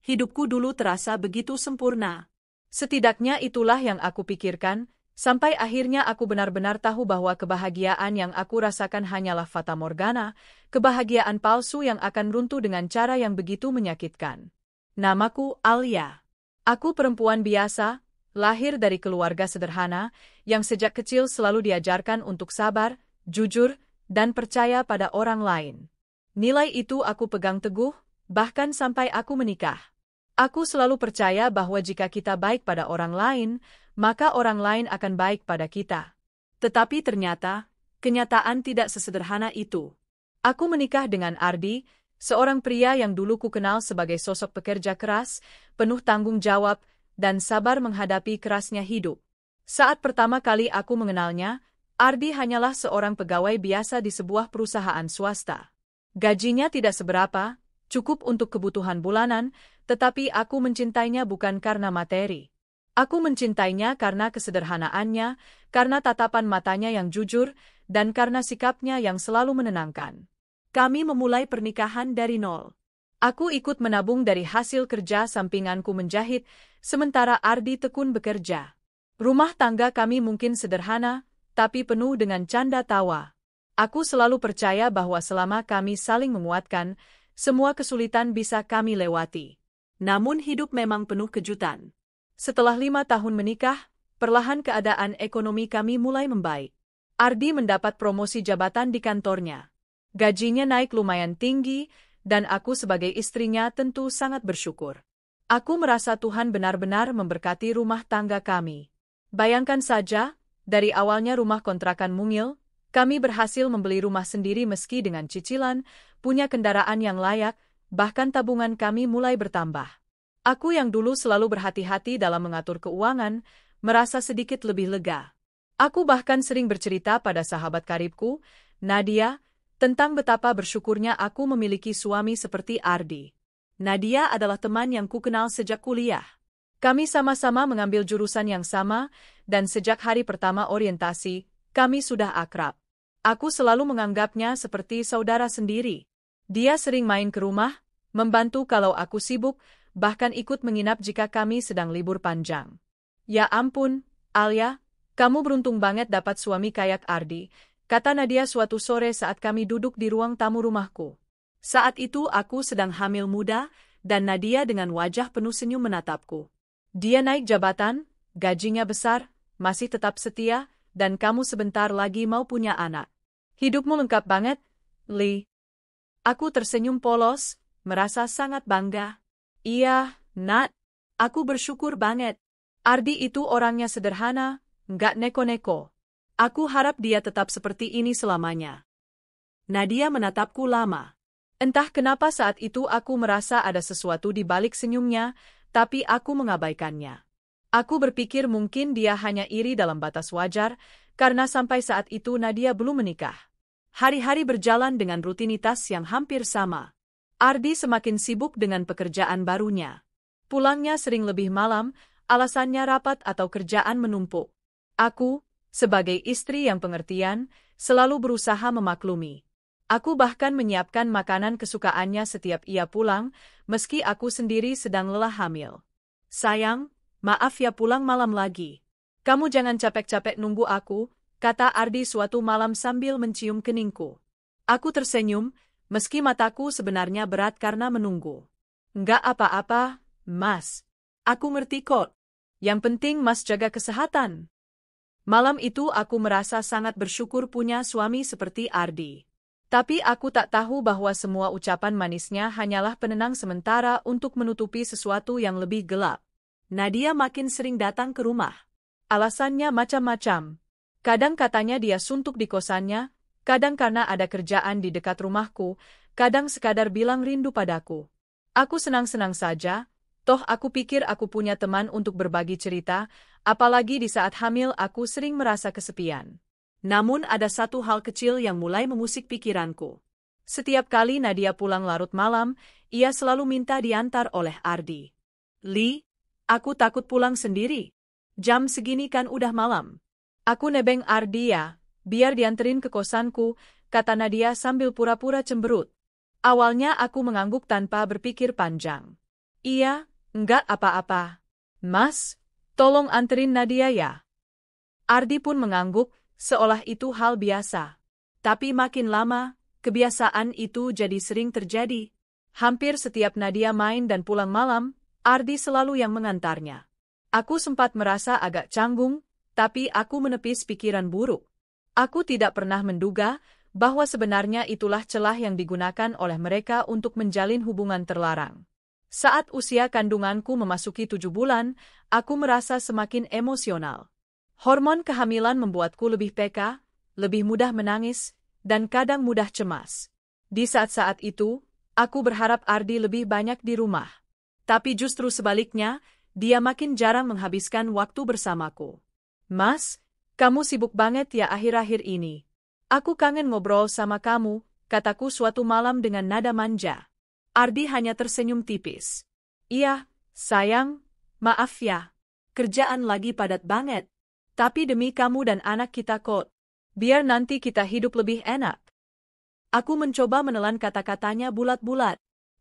hidupku dulu terasa begitu sempurna. Setidaknya itulah yang aku pikirkan, sampai akhirnya aku benar-benar tahu bahwa kebahagiaan yang aku rasakan hanyalah fata morgana, kebahagiaan palsu yang akan runtuh dengan cara yang begitu menyakitkan. Namaku Alia. Aku perempuan biasa, lahir dari keluarga sederhana, yang sejak kecil selalu diajarkan untuk sabar, jujur, dan percaya pada orang lain. Nilai itu aku pegang teguh, bahkan sampai aku menikah. Aku selalu percaya bahwa jika kita baik pada orang lain, maka orang lain akan baik pada kita. Tetapi ternyata, kenyataan tidak sesederhana itu. Aku menikah dengan Ardi, seorang pria yang dulu kukenal sebagai sosok pekerja keras, penuh tanggung jawab, dan sabar menghadapi kerasnya hidup. Saat pertama kali aku mengenalnya, Ardi hanyalah seorang pegawai biasa di sebuah perusahaan swasta. Gajinya tidak seberapa, cukup untuk kebutuhan bulanan, tetapi aku mencintainya bukan karena materi. Aku mencintainya karena kesederhanaannya, karena tatapan matanya yang jujur, dan karena sikapnya yang selalu menenangkan. Kami memulai pernikahan dari nol. Aku ikut menabung dari hasil kerja sampinganku menjahit, sementara Ardi tekun bekerja. Rumah tangga kami mungkin sederhana, tapi penuh dengan canda tawa. Aku selalu percaya bahwa selama kami saling menguatkan, semua kesulitan bisa kami lewati. Namun hidup memang penuh kejutan. Setelah 5 tahun menikah, perlahan keadaan ekonomi kami mulai membaik. Ardi mendapat promosi jabatan di kantornya. Gajinya naik lumayan tinggi, dan aku sebagai istrinya tentu sangat bersyukur. Aku merasa Tuhan benar-benar memberkati rumah tangga kami. Bayangkan saja, dari awalnya rumah kontrakan mungil, kami berhasil membeli rumah sendiri meski dengan cicilan, punya kendaraan yang layak, bahkan tabungan kami mulai bertambah. Aku yang dulu selalu berhati-hati dalam mengatur keuangan, merasa sedikit lebih lega. Aku bahkan sering bercerita pada sahabat karibku, Nadia, tentang betapa bersyukurnya aku memiliki suami seperti Ardi. Nadia adalah teman yang kukenal sejak kuliah. Kami sama-sama mengambil jurusan yang sama, dan sejak hari pertama orientasi, kami sudah akrab. Aku selalu menganggapnya seperti saudara sendiri. Dia sering main ke rumah, membantu kalau aku sibuk, bahkan ikut menginap jika kami sedang libur panjang. Ya ampun, Alia, kamu beruntung banget dapat suami kayak Ardi, kata Nadia suatu sore saat kami duduk di ruang tamu rumahku. Saat itu aku sedang hamil muda, dan Nadia dengan wajah penuh senyum menatapku. Dia naik jabatan, gajinya besar, masih tetap setia, dan kamu sebentar lagi mau punya anak. Hidupmu lengkap banget, Lee. Aku tersenyum polos, merasa sangat bangga. Iya, Nat. Aku bersyukur banget. Ardi itu orangnya sederhana, nggak neko-neko. Aku harap dia tetap seperti ini selamanya. Nadia menatapku lama. Entah kenapa saat itu aku merasa ada sesuatu di balik senyumnya, tapi aku mengabaikannya. Aku berpikir mungkin dia hanya iri dalam batas wajar, karena sampai saat itu Nadia belum menikah. Hari-hari berjalan dengan rutinitas yang hampir sama. Ardi semakin sibuk dengan pekerjaan barunya. Pulangnya sering lebih malam, alasannya rapat atau kerjaan menumpuk. Aku, sebagai istri yang pengertian, selalu berusaha memaklumi. Aku bahkan menyiapkan makanan kesukaannya setiap ia pulang, meski aku sendiri sedang lelah hamil. Sayang, maaf ya pulang malam lagi. Kamu jangan capek-capek nunggu aku, kata Ardi suatu malam sambil mencium keningku. Aku tersenyum, meski mataku sebenarnya berat karena menunggu. Enggak apa-apa, Mas. Aku ngerti kok. Yang penting Mas jaga kesehatan. Malam itu aku merasa sangat bersyukur punya suami seperti Ardi. Tapi aku tak tahu bahwa semua ucapan manisnya hanyalah penenang sementara untuk menutupi sesuatu yang lebih gelap. Nadia makin sering datang ke rumah. Alasannya macam-macam. Kadang katanya dia suntuk di kosannya, kadang karena ada kerjaan di dekat rumahku, kadang sekadar bilang rindu padaku. Aku senang-senang saja. Toh aku pikir aku punya teman untuk berbagi cerita, apalagi di saat hamil aku sering merasa kesepian. Namun ada satu hal kecil yang mulai memusik pikiranku. Setiap kali Nadia pulang larut malam, ia selalu minta diantar oleh Ardi. Lee, aku takut pulang sendiri. Jam segini kan udah malam. Aku nebeng Ardi ya, biar dianterin ke kosanku, kata Nadia sambil pura-pura cemberut. Awalnya aku mengangguk tanpa berpikir panjang. Iya, enggak apa-apa. Mas, tolong anterin Nadia ya. Ardi pun mengangguk, seolah itu hal biasa. Tapi makin lama, kebiasaan itu jadi sering terjadi. Hampir setiap Nadia main dan pulang malam, Ardi selalu yang mengantarnya. Aku sempat merasa agak canggung, tapi aku menepis pikiran buruk. Aku tidak pernah menduga bahwa sebenarnya itulah celah yang digunakan oleh mereka untuk menjalin hubungan terlarang. Saat usia kandunganku memasuki 7 bulan, aku merasa semakin emosional. Hormon kehamilan membuatku lebih peka, lebih mudah menangis, dan kadang mudah cemas. Di saat-saat itu, aku berharap Ardi lebih banyak di rumah. Tapi justru sebaliknya, dia makin jarang menghabiskan waktu bersamaku. Mas, kamu sibuk banget ya akhir-akhir ini. Aku kangen ngobrol sama kamu, kataku suatu malam dengan nada manja. Ardi hanya tersenyum tipis. Iya, sayang, maaf ya. Kerjaan lagi padat banget. Tapi demi kamu dan anak kita kok. Biar nanti kita hidup lebih enak. Aku mencoba menelan kata-katanya bulat-bulat.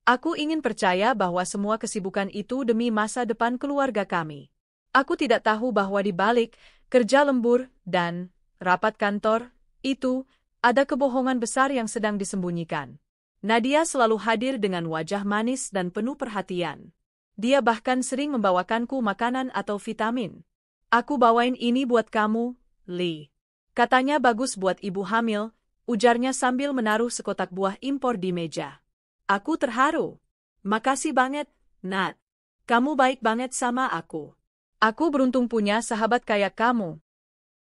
Aku ingin percaya bahwa semua kesibukan itu demi masa depan keluarga kami. Aku tidak tahu bahwa di balik kerja lembur dan rapat kantor itu ada kebohongan besar yang sedang disembunyikan. Nadia selalu hadir dengan wajah manis dan penuh perhatian. Dia bahkan sering membawakanku makanan atau vitamin. Aku bawain ini buat kamu, Lee. Katanya bagus buat ibu hamil, ujarnya sambil menaruh sekotak buah impor di meja. Aku terharu. Makasih banget, Nat. Kamu baik banget sama aku. Aku beruntung punya sahabat kayak kamu.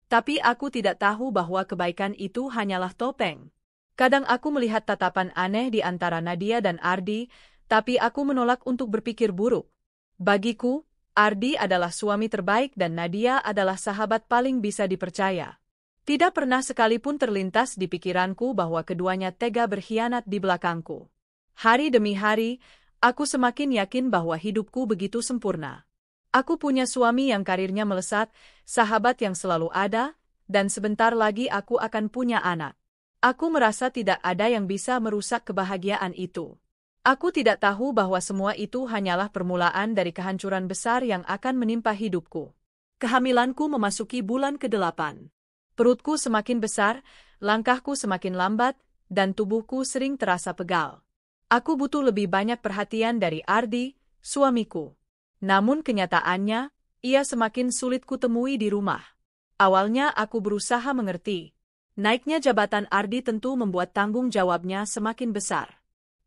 Tapi aku tidak tahu bahwa kebaikan itu hanyalah topeng. Kadang aku melihat tatapan aneh di antara Nadia dan Ardi, tapi aku menolak untuk berpikir buruk. Bagiku, Ardi adalah suami terbaik dan Nadia adalah sahabat paling bisa dipercaya. Tidak pernah sekalipun terlintas di pikiranku bahwa keduanya tega berkhianat di belakangku. Hari demi hari, aku semakin yakin bahwa hidupku begitu sempurna. Aku punya suami yang karirnya melesat, sahabat yang selalu ada, dan sebentar lagi aku akan punya anak. Aku merasa tidak ada yang bisa merusak kebahagiaan itu. Aku tidak tahu bahwa semua itu hanyalah permulaan dari kehancuran besar yang akan menimpa hidupku. Kehamilanku memasuki bulan ke-8. Perutku semakin besar, langkahku semakin lambat, dan tubuhku sering terasa pegal. Aku butuh lebih banyak perhatian dari Ardi, suamiku. Namun kenyataannya, ia semakin sulit kutemui di rumah. Awalnya aku berusaha mengerti. Naiknya jabatan Ardi tentu membuat tanggung jawabnya semakin besar.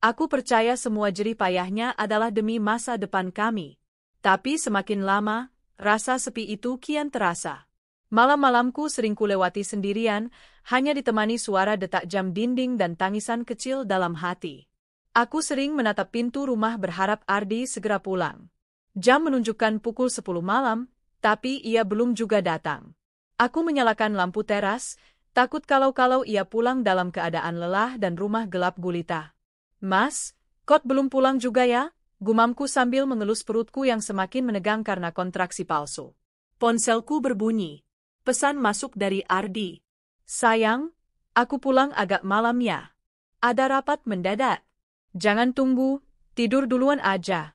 Aku percaya semua jerih payahnya adalah demi masa depan kami. Tapi semakin lama, rasa sepi itu kian terasa. Malam-malamku sering kulewati sendirian, hanya ditemani suara detak jam dinding dan tangisan kecil dalam hati. Aku sering menatap pintu rumah berharap Ardi segera pulang. Jam menunjukkan pukul 10 malam, tapi ia belum juga datang. Aku menyalakan lampu teras, takut kalau-kalau ia pulang dalam keadaan lelah dan rumah gelap gulita. Mas, kok belum pulang juga ya? Gumamku sambil mengelus perutku yang semakin menegang karena kontraksi palsu. Ponselku berbunyi. Pesan masuk dari Ardi. Sayang, aku pulang agak malam ya. Ada rapat mendadak. Jangan tunggu, tidur duluan aja.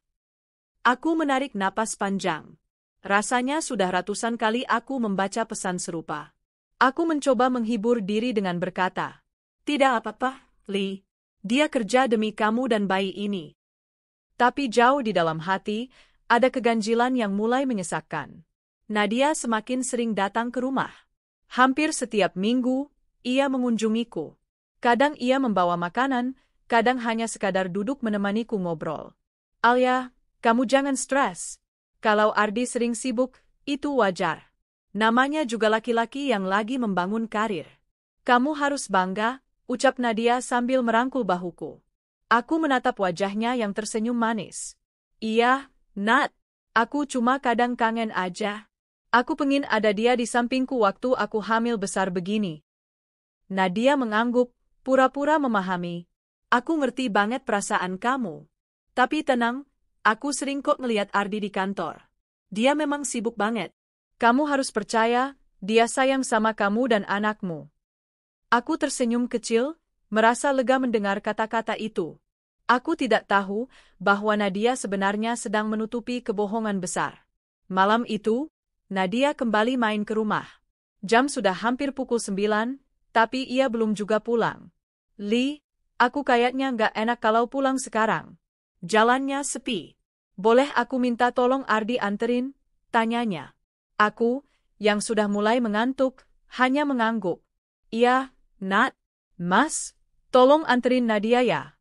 Aku menarik napas panjang. Rasanya sudah ratusan kali aku membaca pesan serupa. Aku mencoba menghibur diri dengan berkata, "Tidak apa-apa, Lee. Dia kerja demi kamu dan bayi ini." Tapi jauh di dalam hati, ada keganjilan yang mulai menyesakkan. Nadia semakin sering datang ke rumah. Hampir setiap minggu, ia mengunjungiku. Kadang ia membawa makanan, kadang hanya sekadar duduk menemaniku ngobrol. Alia, kamu jangan stres. Kalau Ardi sering sibuk, itu wajar. Namanya juga laki-laki yang lagi membangun karir. Kamu harus bangga, ucap Nadia sambil merangkul bahuku. Aku menatap wajahnya yang tersenyum manis. Iya, Nat. Aku cuma kadang kangen aja. Aku pengen ada dia di sampingku waktu aku hamil besar begini. Nadia mengangguk, pura-pura memahami. Aku ngerti banget perasaan kamu. Tapi tenang, aku sering kok ngeliat Ardi di kantor. Dia memang sibuk banget. Kamu harus percaya, dia sayang sama kamu dan anakmu. Aku tersenyum kecil, merasa lega mendengar kata-kata itu. Aku tidak tahu bahwa Nadia sebenarnya sedang menutupi kebohongan besar. Malam itu, Nadia kembali main ke rumah. Jam sudah hampir pukul 9, tapi ia belum juga pulang. Li, aku kayaknya nggak enak kalau pulang sekarang. Jalannya sepi. Boleh aku minta tolong Ardi anterin? Tanyanya. Aku, yang sudah mulai mengantuk, hanya mengangguk. Iya, Nat. Mas, tolong anterin Nadia ya.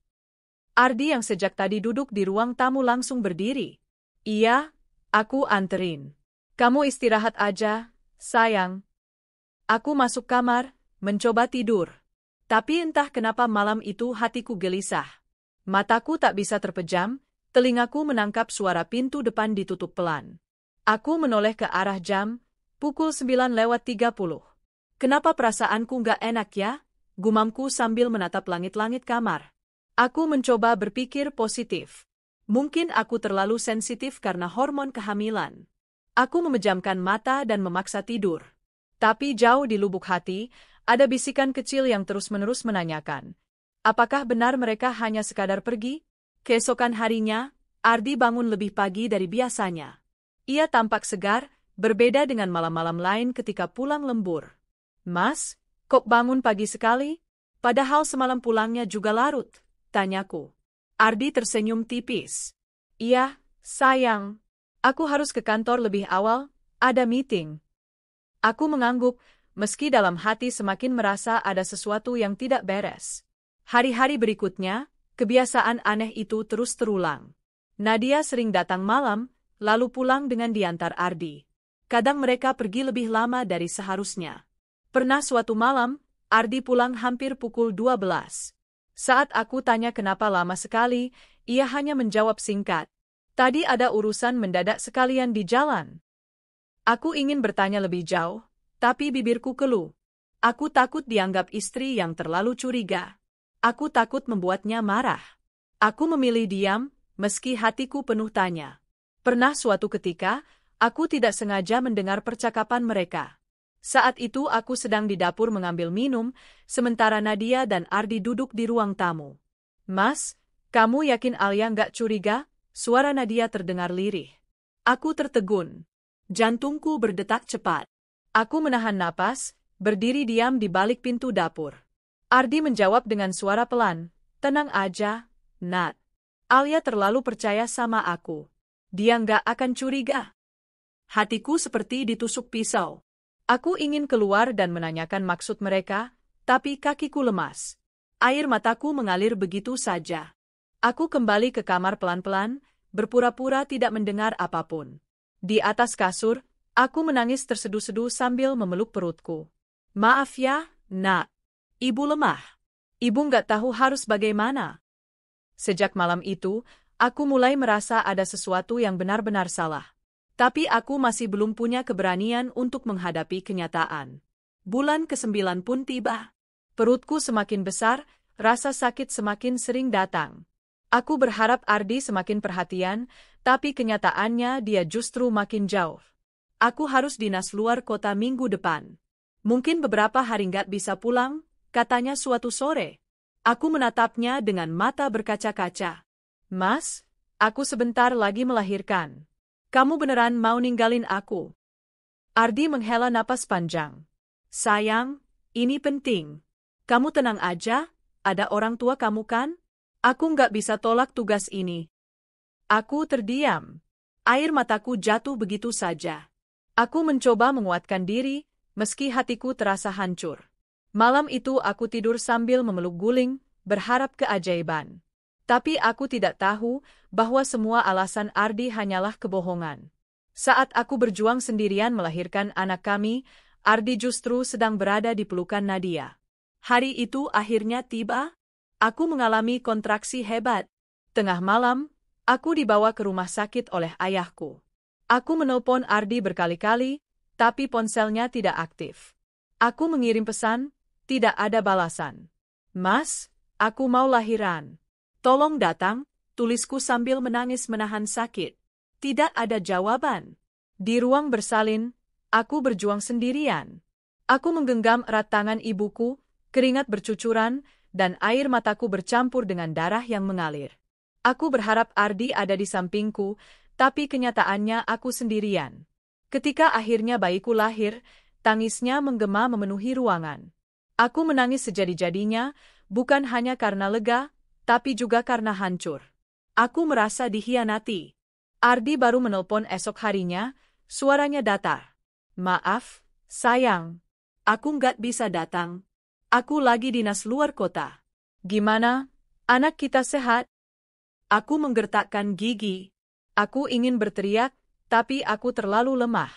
Ardi yang sejak tadi duduk di ruang tamu langsung berdiri. Iya, aku anterin. Kamu istirahat aja, sayang. Aku masuk kamar, mencoba tidur. Tapi entah kenapa malam itu hatiku gelisah. Mataku tak bisa terpejam, telingaku menangkap suara pintu depan ditutup pelan. Aku menoleh ke arah jam, pukul 9:30. Kenapa perasaanku nggak enak ya? Gumamku sambil menatap langit-langit kamar. Aku mencoba berpikir positif. Mungkin aku terlalu sensitif karena hormon kehamilan. Aku memejamkan mata dan memaksa tidur. Tapi jauh di lubuk hati, ada bisikan kecil yang terus-menerus menanyakan. Apakah benar mereka hanya sekadar pergi? Keesokan harinya, Ardi bangun lebih pagi dari biasanya. Ia tampak segar, berbeda dengan malam-malam lain ketika pulang lembur. Mas, kok bangun pagi sekali? Padahal semalam pulangnya juga larut, tanyaku. Ardi tersenyum tipis. Iya, sayang. Aku harus ke kantor lebih awal, ada meeting. Aku mengangguk, meski dalam hati semakin merasa ada sesuatu yang tidak beres. Hari-hari berikutnya, kebiasaan aneh itu terus terulang. Nadia sering datang malam, lalu pulang dengan diantar Ardi. Kadang mereka pergi lebih lama dari seharusnya. Pernah suatu malam, Ardi pulang hampir pukul 12. Saat aku tanya kenapa lama sekali, ia hanya menjawab singkat. Tadi ada urusan mendadak sekalian di jalan. Aku ingin bertanya lebih jauh, tapi bibirku keluh. Aku takut dianggap istri yang terlalu curiga. Aku takut membuatnya marah. Aku memilih diam, meski hatiku penuh tanya. Pernah suatu ketika, aku tidak sengaja mendengar percakapan mereka. Saat itu aku sedang di dapur mengambil minum, sementara Nadia dan Ardi duduk di ruang tamu. Mas, kamu yakin Alia nggak curiga? Suara Nadia terdengar lirih. Aku tertegun. Jantungku berdetak cepat. Aku menahan napas, berdiri diam di balik pintu dapur. Ardi menjawab dengan suara pelan, tenang aja, Nat. Alia terlalu percaya sama aku. Dia nggak akan curiga. Hatiku seperti ditusuk pisau. Aku ingin keluar dan menanyakan maksud mereka, tapi kakiku lemas. Air mataku mengalir begitu saja. Aku kembali ke kamar pelan-pelan, berpura-pura tidak mendengar apapun. Di atas kasur, aku menangis terseduh-seduh sambil memeluk perutku. Maaf ya, Nak. Ibu lemah. Ibu nggak tahu harus bagaimana. Sejak malam itu, aku mulai merasa ada sesuatu yang benar-benar salah. Tapi aku masih belum punya keberanian untuk menghadapi kenyataan. Bulan ke-9 pun tiba. Perutku semakin besar, rasa sakit semakin sering datang. Aku berharap Ardi semakin perhatian, tapi kenyataannya dia justru makin jauh. Aku harus dinas luar kota minggu depan. Mungkin beberapa hari nggak bisa pulang, katanya suatu sore. Aku menatapnya dengan mata berkaca-kaca. Mas, aku sebentar lagi melahirkan. Kamu beneran mau ninggalin aku? Ardi menghela napas panjang. Sayang, ini penting. Kamu tenang aja, ada orang tua kamu kan? Aku nggak bisa tolak tugas ini. Aku terdiam. Air mataku jatuh begitu saja. Aku mencoba menguatkan diri, meski hatiku terasa hancur. Malam itu aku tidur sambil memeluk guling, berharap keajaiban. Tapi aku tidak tahu bahwa semua alasan Ardi hanyalah kebohongan. Saat aku berjuang sendirian melahirkan anak kami, Ardi justru sedang berada di pelukan Nadia. Hari itu akhirnya tiba. Aku mengalami kontraksi hebat. Tengah malam, aku dibawa ke rumah sakit oleh ayahku. Aku menelpon Ardi berkali-kali, tapi ponselnya tidak aktif. Aku mengirim pesan, tidak ada balasan. Mas, aku mau lahiran. Tolong datang, tulisku sambil menangis menahan sakit. Tidak ada jawaban. Di ruang bersalin, aku berjuang sendirian. Aku menggenggam erat tangan ibuku, keringat bercucuran, dan air mataku bercampur dengan darah yang mengalir. Aku berharap Ardi ada di sampingku, tapi kenyataannya aku sendirian. Ketika akhirnya bayiku lahir, tangisnya menggema memenuhi ruangan. Aku menangis sejadi-jadinya, bukan hanya karena lega, tapi juga karena hancur. Aku merasa dikhianati. Ardi baru menelpon esok harinya, suaranya datar. Maaf, sayang. Aku nggak bisa datang. Aku lagi dinas luar kota. Gimana? Anak kita sehat? Aku menggertakkan gigi. Aku ingin berteriak, tapi aku terlalu lemah.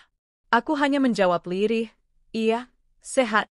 Aku hanya menjawab lirih, iya, sehat.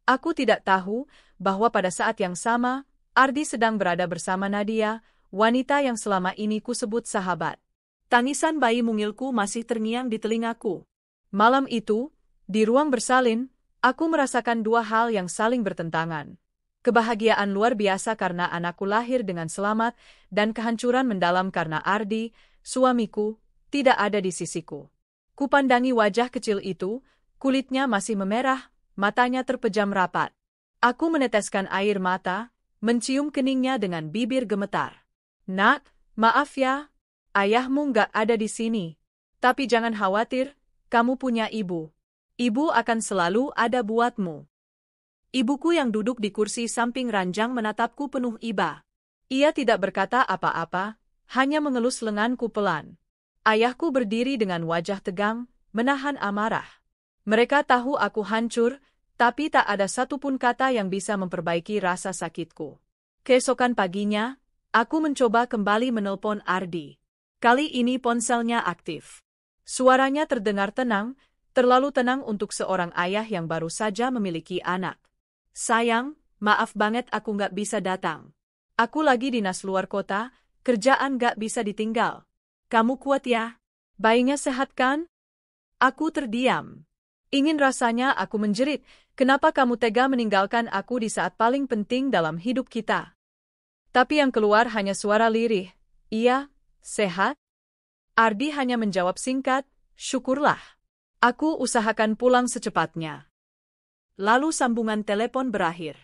Aku tidak tahu bahwa pada saat yang sama, Ardi sedang berada bersama Nadia, wanita yang selama ini kusebut sahabat. Tangisan bayi mungilku masih terngiang di telingaku. Malam itu, di ruang bersalin, aku merasakan dua hal yang saling bertentangan. Kebahagiaan luar biasa karena anakku lahir dengan selamat, dan kehancuran mendalam karena Ardi, suamiku, tidak ada di sisiku. Kupandangi wajah kecil itu, kulitnya masih memerah, matanya terpejam rapat. Aku meneteskan air mata, mencium keningnya dengan bibir gemetar. Nak, maaf ya, ayahmu nggak ada di sini. Tapi jangan khawatir, kamu punya ibu. Ibu akan selalu ada buatmu. Ibuku yang duduk di kursi samping ranjang menatapku penuh iba. Ia tidak berkata apa-apa, hanya mengelus lenganku pelan. Ayahku berdiri dengan wajah tegang, menahan amarah. Mereka tahu aku hancur, tapi tak ada satupun kata yang bisa memperbaiki rasa sakitku. Keesokan paginya, aku mencoba kembali menelpon Ardi. Kali ini ponselnya aktif. Suaranya terdengar tenang, terlalu tenang untuk seorang ayah yang baru saja memiliki anak. Sayang, maaf banget aku nggak bisa datang. Aku lagi dinas luar kota, kerjaan nggak bisa ditinggal. Kamu kuat ya? Bayinya sehat kan? Aku terdiam. Ingin rasanya aku menjerit, kenapa kamu tega meninggalkan aku di saat paling penting dalam hidup kita? Tapi yang keluar hanya suara lirih. Iya, sehat? Ardi hanya menjawab singkat, syukurlah. Aku usahakan pulang secepatnya. Lalu sambungan telepon berakhir.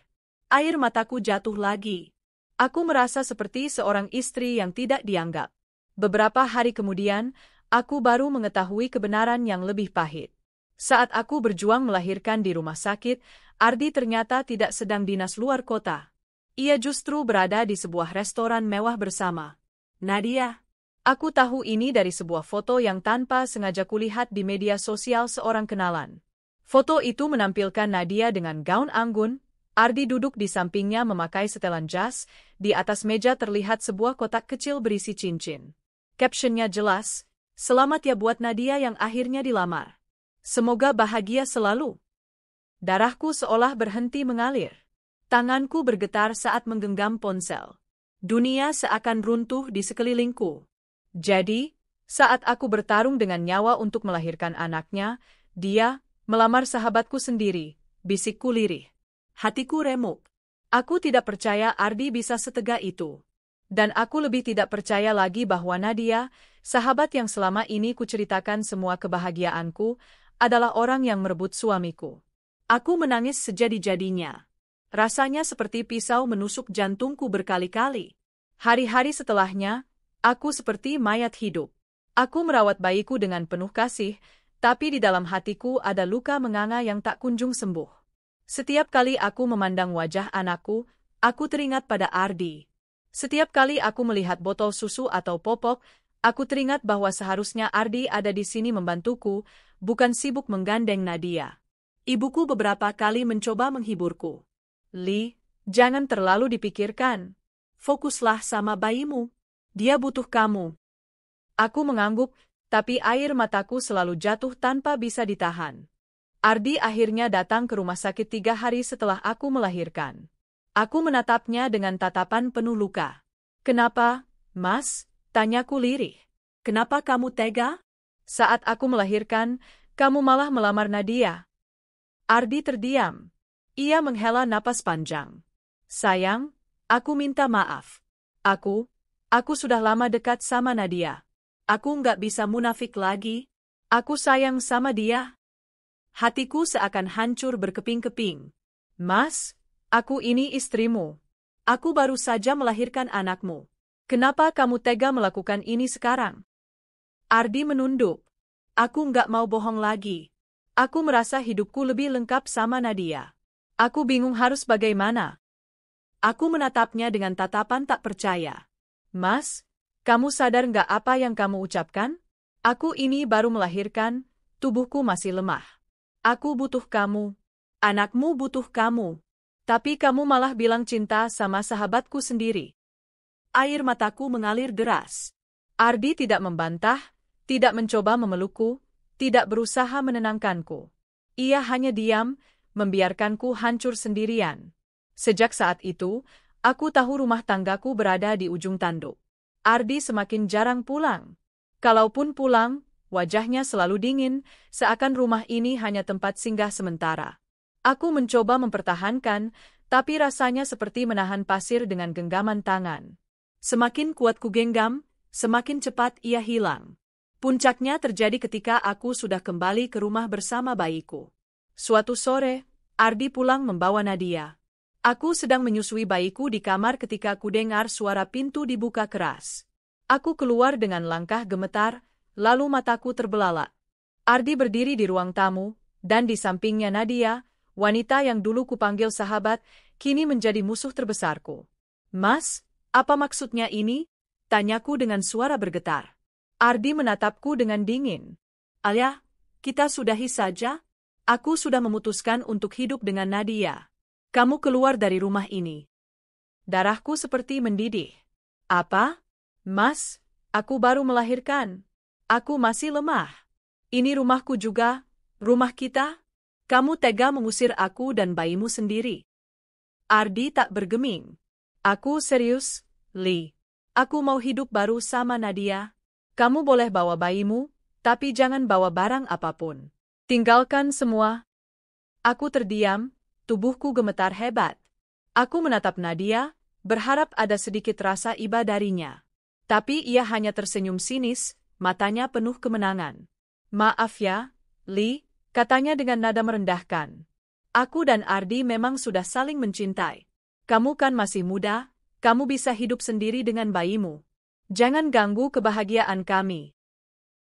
Air mataku jatuh lagi. Aku merasa seperti seorang istri yang tidak dianggap. Beberapa hari kemudian, aku baru mengetahui kebenaran yang lebih pahit. Saat aku berjuang melahirkan di rumah sakit, Ardi ternyata tidak sedang dinas luar kota. Ia justru berada di sebuah restoran mewah bersama Nadia. Aku tahu ini dari sebuah foto yang tanpa sengaja kulihat di media sosial seorang kenalan. Foto itu menampilkan Nadia dengan gaun anggun, Ardi duduk di sampingnya memakai setelan jas, di atas meja terlihat sebuah kotak kecil berisi cincin. Captionnya jelas, selamat ya buat Nadia yang akhirnya dilamar. Semoga bahagia selalu. Darahku seolah berhenti mengalir. Tanganku bergetar saat menggenggam ponsel. Dunia seakan runtuh di sekelilingku. Jadi, saat aku bertarung dengan nyawa untuk melahirkan anaknya, dia melamar sahabatku sendiri, bisikku lirih. Hatiku remuk. Aku tidak percaya Ardi bisa setega itu. Dan aku lebih tidak percaya lagi bahwa Nadia, sahabat yang selama ini kuceritakan semua kebahagiaanku, adalah orang yang merebut suamiku. Aku menangis sejadi-jadinya. Rasanya seperti pisau menusuk jantungku berkali-kali. Hari-hari setelahnya, aku seperti mayat hidup. Aku merawat bayiku dengan penuh kasih, tapi di dalam hatiku ada luka menganga yang tak kunjung sembuh. Setiap kali aku memandang wajah anakku, aku teringat pada Ardi. Setiap kali aku melihat botol susu atau popok, aku teringat bahwa seharusnya Ardi ada di sini membantuku, bukan sibuk menggandeng Nadia. Ibuku beberapa kali mencoba menghiburku. Li, jangan terlalu dipikirkan. Fokuslah sama bayimu. Dia butuh kamu. Aku mengangguk, tapi air mataku selalu jatuh tanpa bisa ditahan. Ardi akhirnya datang ke rumah sakit 3 hari setelah aku melahirkan. Aku menatapnya dengan tatapan penuh luka. Kenapa, Mas? Tanyaku lirih. Kenapa kamu tega? Saat aku melahirkan, kamu malah melamar Nadia. Ardi terdiam. Ia menghela napas panjang. Sayang, aku minta maaf. Aku sudah lama dekat sama Nadia. Aku nggak bisa munafik lagi. Aku sayang sama dia. Hatiku seakan hancur berkeping-keping. Mas, aku ini istrimu. Aku baru saja melahirkan anakmu. Kenapa kamu tega melakukan ini sekarang? Ardi menunduk. Aku nggak mau bohong lagi. Aku merasa hidupku lebih lengkap sama Nadia. Aku bingung harus bagaimana. Aku menatapnya dengan tatapan tak percaya. Mas, kamu sadar nggak apa yang kamu ucapkan? Aku ini baru melahirkan, tubuhku masih lemah. Aku butuh kamu. Anakmu butuh kamu. Tapi kamu malah bilang cinta sama sahabatku sendiri. Air mataku mengalir deras. Ardi tidak membantah, tidak mencoba memelukku, tidak berusaha menenangkanku. Ia hanya diam, membiarkanku hancur sendirian. Sejak saat itu, aku tahu rumah tanggaku berada di ujung tanduk. Ardi semakin jarang pulang. Kalaupun pulang, wajahnya selalu dingin, seakan rumah ini hanya tempat singgah sementara. Aku mencoba mempertahankan, tapi rasanya seperti menahan pasir dengan genggaman tangan. Semakin kuat ku genggam, semakin cepat ia hilang. Puncaknya terjadi ketika aku sudah kembali ke rumah bersama bayiku. Suatu sore, Ardi pulang membawa Nadia. Aku sedang menyusui bayiku di kamar ketika ku dengar suara pintu dibuka keras. Aku keluar dengan langkah gemetar, lalu mataku terbelalak. Ardi berdiri di ruang tamu, dan di sampingnya Nadia, wanita yang dulu kupanggil sahabat, kini menjadi musuh terbesarku. Mas, apa maksudnya ini? Tanyaku dengan suara bergetar. Ardi menatapku dengan dingin. Alia, kita sudahi saja. Aku sudah memutuskan untuk hidup dengan Nadia. Kamu keluar dari rumah ini. Darahku seperti mendidih. Apa? Mas, aku baru melahirkan. Aku masih lemah. Ini rumahku juga, rumah kita. Kamu tega mengusir aku dan bayimu sendiri. Ardi tak bergeming. Aku serius, Li. Aku mau hidup baru sama Nadia. Kamu boleh bawa bayimu, tapi jangan bawa barang apapun. Tinggalkan semua. Aku terdiam. Tubuhku gemetar hebat. Aku menatap Nadia, berharap ada sedikit rasa iba darinya. Tapi ia hanya tersenyum sinis, matanya penuh kemenangan. Maaf ya, Li, katanya dengan nada merendahkan. Aku dan Ardi memang sudah saling mencintai. Kamu kan masih muda, kamu bisa hidup sendiri dengan bayimu. Jangan ganggu kebahagiaan kami.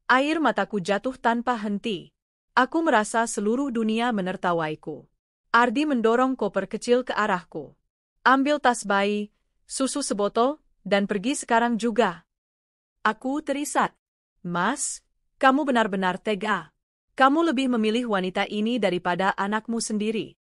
Air mataku jatuh tanpa henti. Aku merasa seluruh dunia menertawaiku. Ardi mendorong koper kecil ke arahku. Ambil tas bayi, susu sebotol, dan pergi sekarang juga. Aku terisak. Mas, kamu benar-benar tega. Kamu lebih memilih wanita ini daripada anakmu sendiri.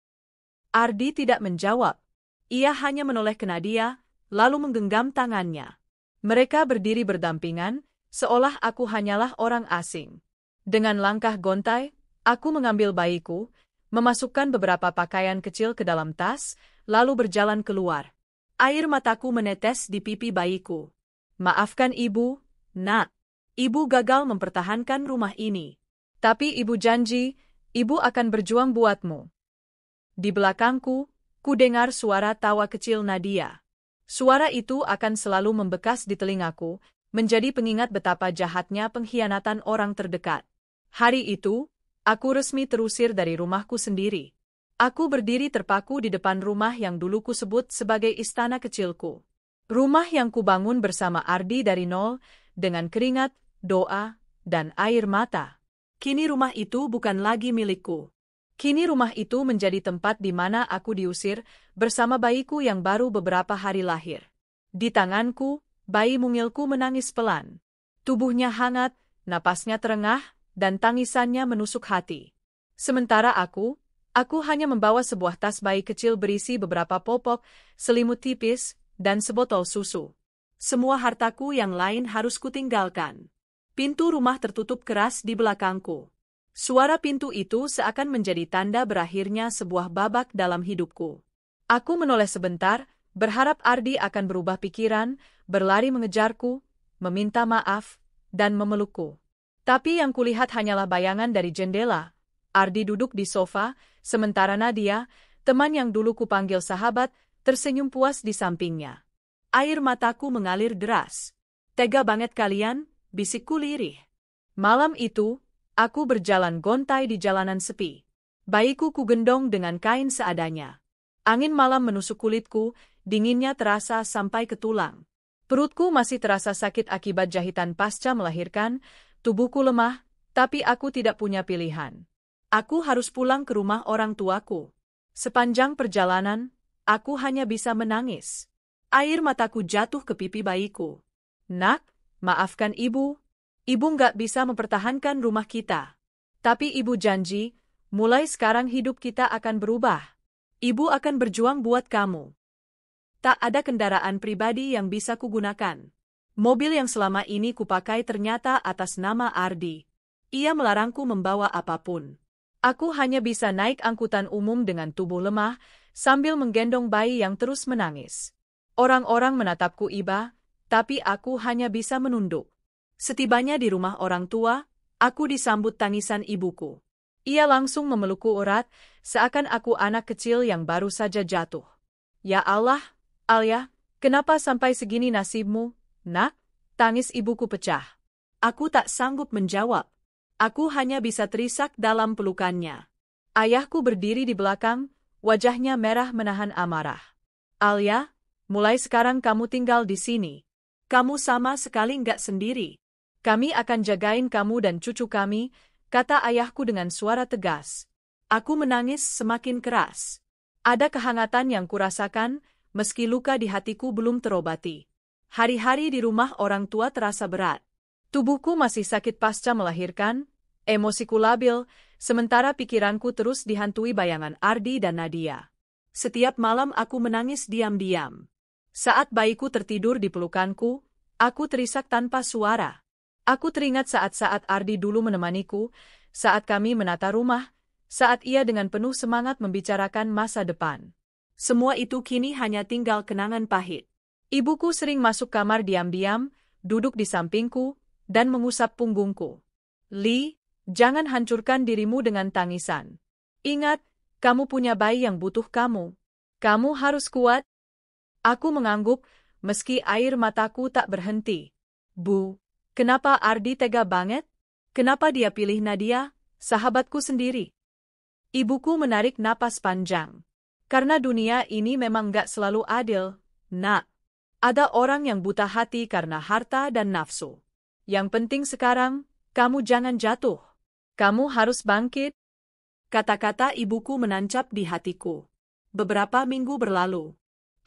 Ardi tidak menjawab. Ia hanya menoleh ke Nadia, lalu menggenggam tangannya. Mereka berdiri berdampingan, seolah aku hanyalah orang asing. Dengan langkah gontai, aku mengambil bayiku, memasukkan beberapa pakaian kecil ke dalam tas, lalu berjalan keluar. Air mataku menetes di pipi bayiku. Maafkan ibu, nak. Ibu gagal mempertahankan rumah ini. Tapi ibu janji, ibu akan berjuang buatmu. Di belakangku, ku dengar suara tawa kecil Nadia. Suara itu akan selalu membekas di telingaku, menjadi pengingat betapa jahatnya pengkhianatan orang terdekat. Hari itu, aku resmi terusir dari rumahku sendiri. Aku berdiri terpaku di depan rumah yang dulu kusebut sebagai istana kecilku. Rumah yang kubangun bersama Ardi dari nol, dengan keringat, doa, dan air mata. Kini rumah itu bukan lagi milikku. Kini rumah itu menjadi tempat di mana aku diusir bersama bayiku yang baru beberapa hari lahir. Di tanganku, bayi mungilku menangis pelan. Tubuhnya hangat, napasnya terengah, dan tangisannya menusuk hati. Sementara aku hanya membawa sebuah tas bayi kecil berisi beberapa popok, selimut tipis, dan sebotol susu. Semua hartaku yang lain harus kutinggalkan. Pintu rumah tertutup keras di belakangku. Suara pintu itu seakan menjadi tanda berakhirnya sebuah babak dalam hidupku. Aku menoleh sebentar, berharap Ardi akan berubah pikiran, berlari mengejarku, meminta maaf, dan memelukku. Tapi yang kulihat hanyalah bayangan dari jendela. Ardi duduk di sofa, sementara Nadia, teman yang dulu kupanggil sahabat, tersenyum puas di sampingnya. Air mataku mengalir deras. Tega banget kalian, bisikku lirih. Malam itu, aku berjalan gontai di jalanan sepi. Bayiku kugendong dengan kain seadanya. Angin malam menusuk kulitku, dinginnya terasa sampai ke tulang. Perutku masih terasa sakit akibat jahitan pasca melahirkan, tubuhku lemah, tapi aku tidak punya pilihan. Aku harus pulang ke rumah orang tuaku. Sepanjang perjalanan, aku hanya bisa menangis. Air mataku jatuh ke pipi bayiku. Nak, maafkan ibu. Ibu nggak bisa mempertahankan rumah kita. Tapi ibu janji, mulai sekarang hidup kita akan berubah. Ibu akan berjuang buat kamu. Tak ada kendaraan pribadi yang bisa kugunakan. Mobil yang selama ini kupakai ternyata atas nama Ardi. Ia melarangku membawa apapun. Aku hanya bisa naik angkutan umum dengan tubuh lemah, sambil menggendong bayi yang terus menangis. Orang-orang menatapku iba, tapi aku hanya bisa menunduk. Setibanya di rumah orang tua, aku disambut tangisan ibuku. Ia langsung memelukku erat, seakan aku anak kecil yang baru saja jatuh. Ya Allah, Alia, kenapa sampai segini nasibmu, nak? Tangis ibuku pecah. Aku tak sanggup menjawab. Aku hanya bisa terisak dalam pelukannya. Ayahku berdiri di belakang, wajahnya merah menahan amarah. Alia, mulai sekarang kamu tinggal di sini. Kamu sama sekali nggak sendiri. Kami akan jagain kamu dan cucu kami, kata ayahku dengan suara tegas. Aku menangis semakin keras. Ada kehangatan yang kurasakan, meski luka di hatiku belum terobati. Hari-hari di rumah orang tua terasa berat. Tubuhku masih sakit pasca melahirkan, emosiku labil, sementara pikiranku terus dihantui bayangan Ardi dan Nadia. Setiap malam aku menangis diam-diam. Saat bayiku tertidur di pelukanku, aku terisak tanpa suara. Aku teringat saat-saat Ardi dulu menemaniku, saat kami menata rumah, saat ia dengan penuh semangat membicarakan masa depan. Semua itu kini hanya tinggal kenangan pahit. Ibuku sering masuk kamar diam-diam, duduk di sampingku, dan mengusap punggungku. Li, jangan hancurkan dirimu dengan tangisan. Ingat, kamu punya bayi yang butuh kamu. Kamu harus kuat. Aku mengangguk, meski air mataku tak berhenti. Bu, kenapa Ardi tega banget? Kenapa dia pilih Nadia, sahabatku sendiri? Ibuku menarik napas panjang. Karena dunia ini memang gak selalu adil, nak. Ada orang yang buta hati karena harta dan nafsu. Yang penting sekarang, kamu jangan jatuh. Kamu harus bangkit. Kata-kata ibuku menancap di hatiku. Beberapa minggu berlalu.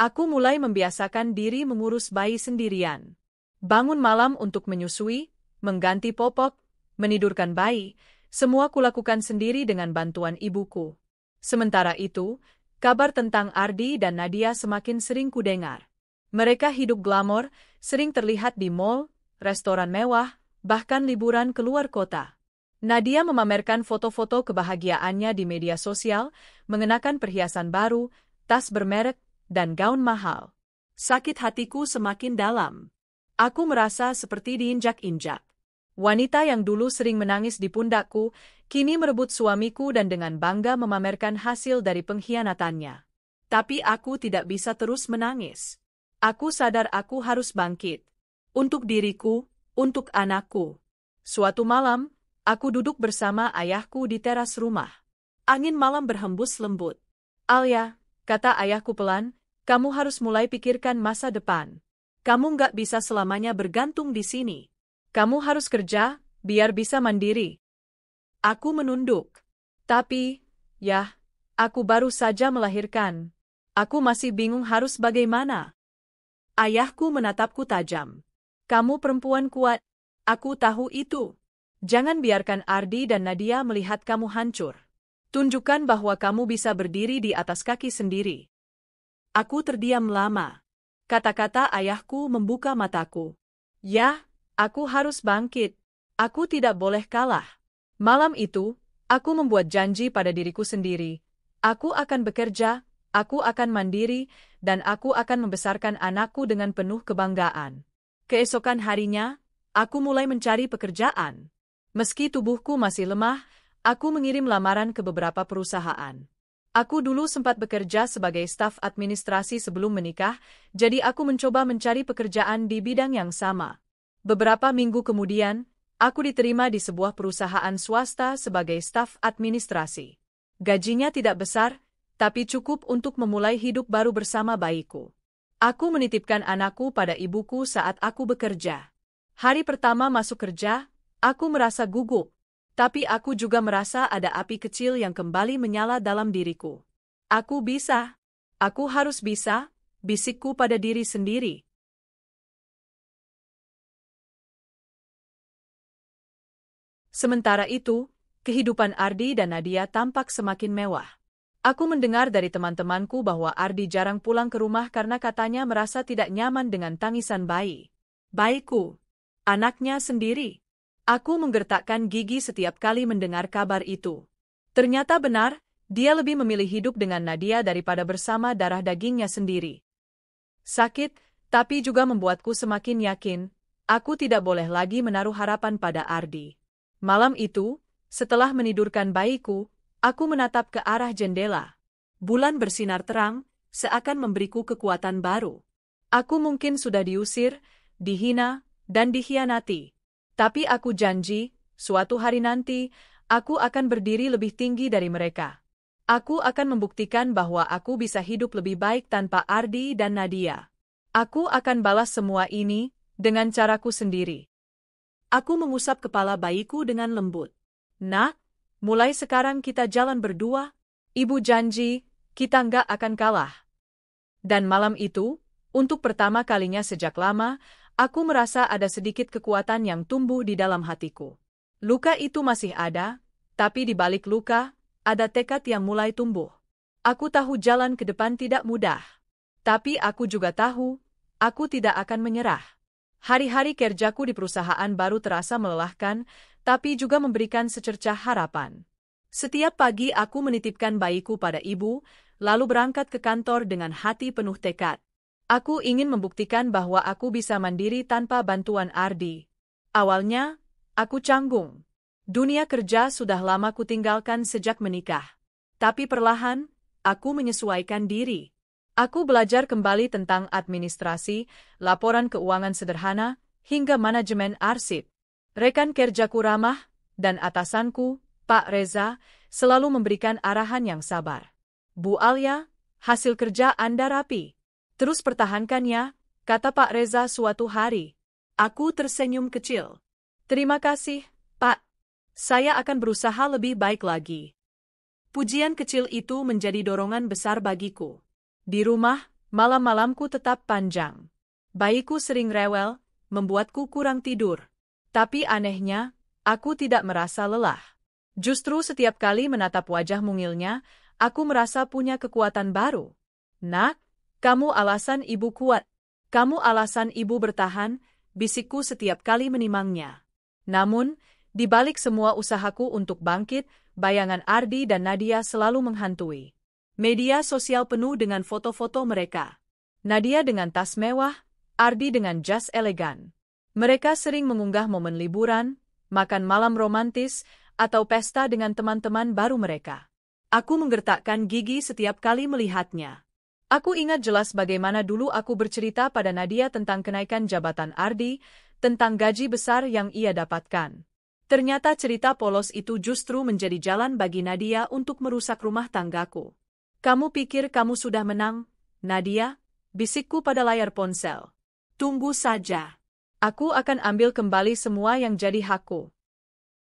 Aku mulai membiasakan diri mengurus bayi sendirian. Bangun malam untuk menyusui, mengganti popok, menidurkan bayi, semua kulakukan sendiri dengan bantuan ibuku. Sementara itu, kabar tentang Ardi dan Nadia semakin sering kudengar. Mereka hidup glamor, sering terlihat di mall, restoran mewah, bahkan liburan keluar kota. Nadia memamerkan foto-foto kebahagiaannya di media sosial, mengenakan perhiasan baru, tas bermerek, dan gaun mahal. Sakit hatiku semakin dalam. Aku merasa seperti diinjak-injak. Wanita yang dulu sering menangis di pundakku, kini merebut suamiku dan dengan bangga memamerkan hasil dari pengkhianatannya. Tapi aku tidak bisa terus menangis. Aku sadar aku harus bangkit. Untuk diriku, untuk anakku. Suatu malam, aku duduk bersama ayahku di teras rumah. Angin malam berhembus lembut. Alia, kata ayahku pelan, kamu harus mulai pikirkan masa depan. Kamu nggak bisa selamanya bergantung di sini. Kamu harus kerja, biar bisa mandiri. Aku menunduk. Tapi, ya, aku baru saja melahirkan. Aku masih bingung harus bagaimana. Ayahku menatapku tajam. Kamu perempuan kuat. Aku tahu itu. Jangan biarkan Ardi dan Nadia melihat kamu hancur. Tunjukkan bahwa kamu bisa berdiri di atas kaki sendiri. Aku terdiam lama. Kata-kata ayahku membuka mataku. Ya, aku harus bangkit. Aku tidak boleh kalah. Malam itu, aku membuat janji pada diriku sendiri. Aku akan bekerja, aku akan mandiri, dan aku akan membesarkan anakku dengan penuh kebanggaan. Keesokan harinya, aku mulai mencari pekerjaan. Meski tubuhku masih lemah, aku mengirim lamaran ke beberapa perusahaan. Aku dulu sempat bekerja sebagai staf administrasi sebelum menikah, jadi aku mencoba mencari pekerjaan di bidang yang sama. Beberapa minggu kemudian, aku diterima di sebuah perusahaan swasta sebagai staf administrasi. Gajinya tidak besar, tapi cukup untuk memulai hidup baru bersama bayiku. Aku menitipkan anakku pada ibuku saat aku bekerja. Hari pertama masuk kerja, aku merasa gugup. Tapi aku juga merasa ada api kecil yang kembali menyala dalam diriku. Aku bisa. Aku harus bisa, bisikku pada diri sendiri. Sementara itu, kehidupan Ardi dan Nadia tampak semakin mewah. Aku mendengar dari teman-temanku bahwa Ardi jarang pulang ke rumah karena katanya merasa tidak nyaman dengan tangisan bayi. Bayiku, anaknya sendiri. Aku menggertakkan gigi setiap kali mendengar kabar itu. Ternyata benar, dia lebih memilih hidup dengan Nadia daripada bersama darah dagingnya sendiri. Sakit, tapi juga membuatku semakin yakin, aku tidak boleh lagi menaruh harapan pada Ardi. Malam itu, setelah menidurkan bayiku, aku menatap ke arah jendela. Bulan bersinar terang, seakan memberiku kekuatan baru. Aku mungkin sudah diusir, dihina, dan dikhianati. Tapi aku janji, suatu hari nanti, aku akan berdiri lebih tinggi dari mereka. Aku akan membuktikan bahwa aku bisa hidup lebih baik tanpa Ardi dan Nadia. Aku akan balas semua ini dengan caraku sendiri. Aku mengusap kepala bayiku dengan lembut. Nak, mulai sekarang kita jalan berdua. Ibu janji, kita nggak akan kalah. Dan malam itu, untuk pertama kalinya sejak lama, aku merasa ada sedikit kekuatan yang tumbuh di dalam hatiku. Luka itu masih ada, tapi di balik luka, ada tekad yang mulai tumbuh. Aku tahu jalan ke depan tidak mudah. Tapi aku juga tahu, aku tidak akan menyerah. Hari-hari kerjaku di perusahaan baru terasa melelahkan, tapi juga memberikan secercah harapan. Setiap pagi aku menitipkan bayiku pada ibu, lalu berangkat ke kantor dengan hati penuh tekad. Aku ingin membuktikan bahwa aku bisa mandiri tanpa bantuan Ardi. Awalnya, aku canggung. Dunia kerja sudah lama kutinggalkan sejak menikah. Tapi perlahan, aku menyesuaikan diri. Aku belajar kembali tentang administrasi, laporan keuangan sederhana, hingga manajemen arsip. Rekan kerjaku ramah, dan atasanku, Pak Reza, selalu memberikan arahan yang sabar. Bu Alia, hasil kerja Anda rapi. Terus pertahankannya, kata Pak Reza suatu hari. Aku tersenyum kecil. Terima kasih, Pak. Saya akan berusaha lebih baik lagi. Pujian kecil itu menjadi dorongan besar bagiku. Di rumah, malam-malamku tetap panjang. Bayiku sering rewel, membuatku kurang tidur. Tapi anehnya, aku tidak merasa lelah. Justru setiap kali menatap wajah mungilnya, aku merasa punya kekuatan baru. Nak, kamu alasan ibu kuat. Kamu alasan ibu bertahan, bisikku setiap kali menimangnya. Namun, di balik semua usahaku untuk bangkit, bayangan Ardi dan Nadia selalu menghantui. Media sosial penuh dengan foto-foto mereka. Nadia dengan tas mewah, Ardi dengan jas elegan. Mereka sering mengunggah momen liburan, makan malam romantis, atau pesta dengan teman-teman baru mereka. Aku menggertakkan gigi setiap kali melihatnya. Aku ingat jelas bagaimana dulu aku bercerita pada Nadia tentang kenaikan jabatan Ardi, tentang gaji besar yang ia dapatkan. Ternyata cerita polos itu justru menjadi jalan bagi Nadia untuk merusak rumah tanggaku. Kamu pikir kamu sudah menang, Nadia? Bisikku pada layar ponsel. Tunggu saja. Aku akan ambil kembali semua yang jadi hakku.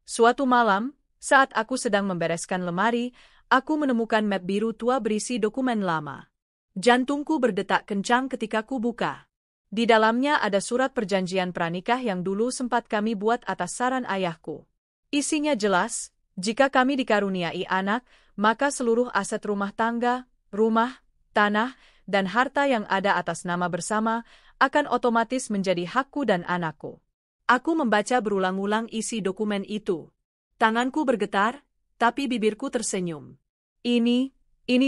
Suatu malam, saat aku sedang membereskan lemari, aku menemukan map biru tua berisi dokumen lama. Jantungku berdetak kencang ketika ku buka. Di dalamnya ada surat perjanjian pranikah yang dulu sempat kami buat atas saran ayahku. Isinya jelas, jika kami dikaruniai anak, maka seluruh aset rumah tangga, rumah, tanah, dan harta yang ada atas nama bersama akan otomatis menjadi hakku dan anakku. Aku membaca berulang-ulang isi dokumen itu. Tanganku bergetar, tapi bibirku tersenyum. Ini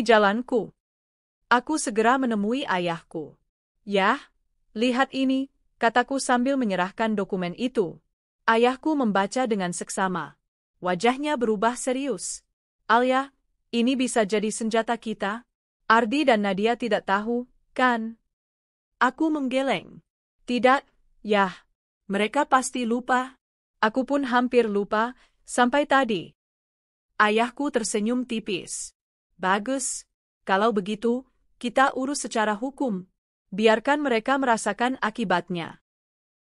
jalanku. Aku segera menemui ayahku. Yah, lihat ini, kataku sambil menyerahkan dokumen itu. Ayahku membaca dengan seksama. Wajahnya berubah serius. Alia, ini bisa jadi senjata kita? Ardi dan Nadia tidak tahu, kan? Aku menggeleng. Tidak, yah. Mereka pasti lupa. Aku pun hampir lupa, sampai tadi. Ayahku tersenyum tipis. Bagus. Kalau begitu, kita urus secara hukum. Biarkan mereka merasakan akibatnya.